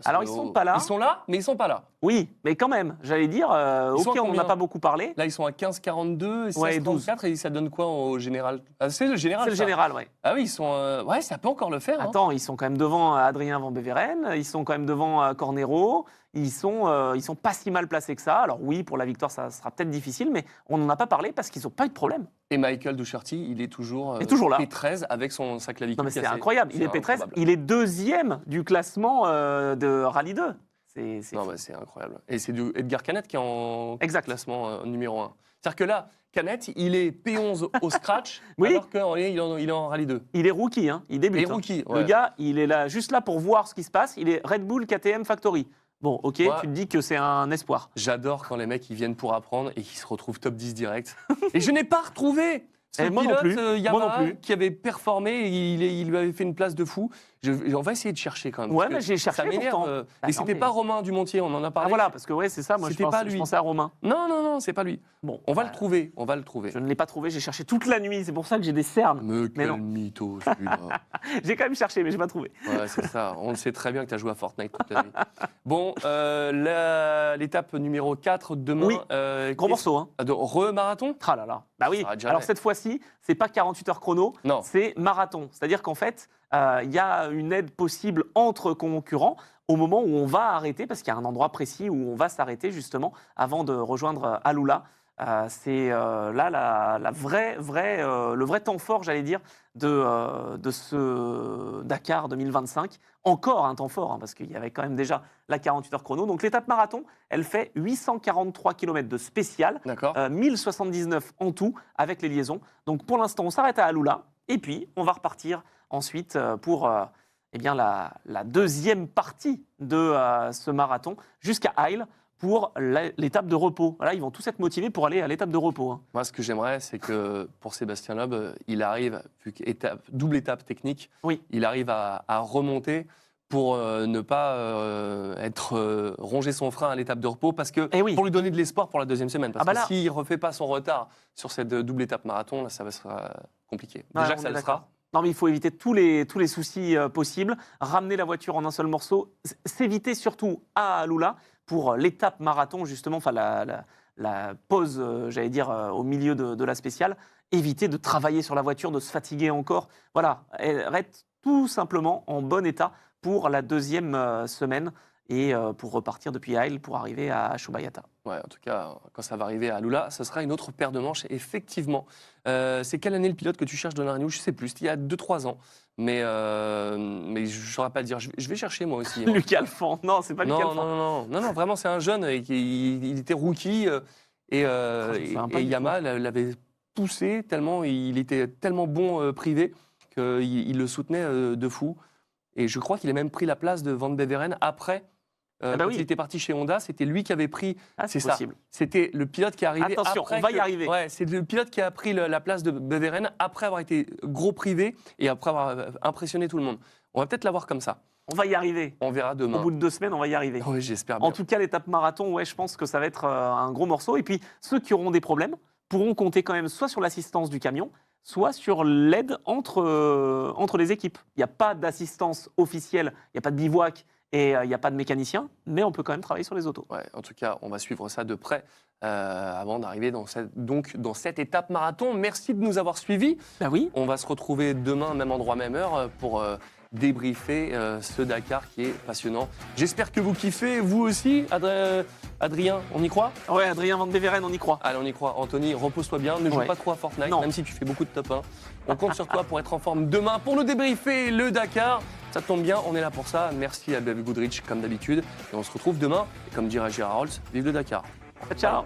Alors, ils sont pas là. Ils sont là, mais ils sont pas là. Oui, mais quand même, j'allais dire, ok, on n'en a pas beaucoup parlé. Là, ils sont à 15,42 et 16,34 et ça donne quoi au général? C'est le général. C'est le général, oui. Ah oui, ils sont. Ouais, ça peut encore le faire. Attends, ils sont quand même devant Adrien Van Beveren, ils sont quand même devant Cornero. Ils sont pas si mal placés que ça. Alors oui, pour la victoire, ça sera peut-être difficile, mais on n'en a pas parlé parce qu'ils n'ont pas eu de problème. Et Michael Dougherty, il est toujours, là. P13 avec sa clavicule. Non mais c'est incroyable. Il est P13, improbable. il est 2e du classement de Rallye 2. C'est incroyable. Et c'est Edgar Canet qui est en classement numéro 1. C'est-à-dire que là, Canet, il est P11 au scratch, alors qu'il est en Rallye 2. Il est rookie, il débute. Il est rookie, ouais. Le gars, il est là juste là pour voir ce qui se passe. Il est Red Bull KTM Factory. Bon, ok, tu te dis que c'est un espoir. J'adore quand les mecs ils viennent pour apprendre et qu'ils se retrouvent top 10 direct. Et je n'ai pas retrouvé ce pilote Yamaha qui avait performé et il lui avait fait une place de fou. On va essayer de chercher quand même. Ouais, mais j'ai cherché pourtant. Et c'était pas Romain Dumontier, on en a parlé. Ah voilà, parce que c'est ça, moi je pensais à Romain. Non, c'est pas lui. Bon, on va le trouver, Je ne l'ai pas trouvé, j'ai cherché toute la nuit, c'est pour ça que j'ai des cernes. Mais quel mytho celui-là. J'ai quand même cherché, mais j'ai pas trouvé. Ouais, c'est ça, on le sait très bien que tu as joué à Fortnite toute la nuit. Bon, l'étape numéro 4 demain. Oui, gros morceau. Re-marathon. Ah là là. Bah oui, alors cette fois-ci, c'est pas 48 heures chrono, c'est marathon. C'est-à-dire qu'en fait, il y a une aide possible entre concurrents au moment où on va arrêter, parce qu'il y a un endroit précis où on va s'arrêter justement avant de rejoindre Alula. C'est là le vrai temps fort, j'allais dire, de ce Dakar 2025. Encore un temps fort, parce qu'il y avait quand même déjà la 48 heures chrono. Donc l'étape marathon, elle fait 843 km de spécial, 1079 en tout avec les liaisons. Donc pour l'instant, on s'arrête à Alula, et puis on va repartir ensuite pour la deuxième partie de ce marathon jusqu'à Haile pour l'étape de repos. Voilà, ils vont tous être motivés pour aller à l'étape de repos. Hein. Moi, ce que j'aimerais, c'est que pour Sébastien Loeb, il arrive, vu double étape technique, Oui. il arrive à remonter pour ne pas ronger son frein à l'étape de repos, parce que Eh oui. pour lui donner de l'espoir pour la deuxième semaine. Parce Ah bah que là- s'il ne refait pas son retard sur cette double étape marathon, là, ça va être compliqué. Ouais, Déjà on que ça est le d'accord. sera. Non, mais il faut éviter tous les soucis possibles, ramener la voiture en un seul morceau, s'éviter surtout à Alula pour l'étape marathon, justement, enfin la pause, j'allais dire, au milieu de la spéciale, éviter de travailler sur la voiture, de se fatiguer encore. Voilà, être tout simplement en bon état pour la deuxième semaine et pour repartir depuis Haile pour arriver à Shobayata. Ouais, en tout cas, quand ça va arriver à Lula, ce sera une autre paire de manches, effectivement. C'est quelle année le pilote que tu cherches, Donarino? Je ne sais plus, c'était il y a 2-3 ans. Mais je ne saurais pas le dire. Je vais chercher moi aussi. Hein. Lucas Alphand, non, c'est pas Lucas Non, Alphand. non, vraiment, c'est un jeune. Et il était rookie. Et Yamaha l'avait poussé tellement, il était tellement bon privé qu'il le soutenait de fou. Et je crois qu'il a même pris la place de Van Beveren après. Ah bah quand oui. il était parti chez Honda, c'était lui qui avait pris. Ah, c'est ça. possible. C'était le pilote qui est arrivé. Attention, après on va y arriver. Ouais, c'est le pilote qui a pris la place de Beveren après avoir été gros privé et après avoir impressionné tout le monde. On va peut-être l'avoir comme ça. On va y arriver. On verra Au demain. bout de 2 semaines, on va y arriver. Oui, j'espère bien. En tout cas, l'étape marathon, ouais, je pense que ça va être un gros morceau. Et puis, ceux qui auront des problèmes pourront compter quand même soit sur l'assistance du camion, soit sur l'aide entre les équipes. Il n'y a pas d'assistance officielle, il n'y a pas de bivouac et il n'y a pas de mécanicien, mais on peut quand même travailler sur les autos. Ouais, en tout cas, on va suivre ça de près avant d'arriver dans cette étape marathon. Merci de nous avoir suivis. Ben oui, On va se retrouver demain, même endroit, même heure, pour débriefer ce Dakar qui est passionnant. J'espère que vous kiffez, vous aussi. Adrien, on y croit? ouais, Adrien Van Beveren, on y croit. Allez, on y croit. Anthony, repose-toi bien. Ne joue Ouais. pas trop à Fortnite, Non. même si tu fais beaucoup de top 1. On compte sur toi pour être en forme demain pour nous débriefer le Dakar. Ça tombe bien, on est là pour ça. Merci à Baby Goodrich, comme d'habitude. Et on se retrouve demain. Et comme dirait Gérard Rolls, vive le Dakar. Ciao.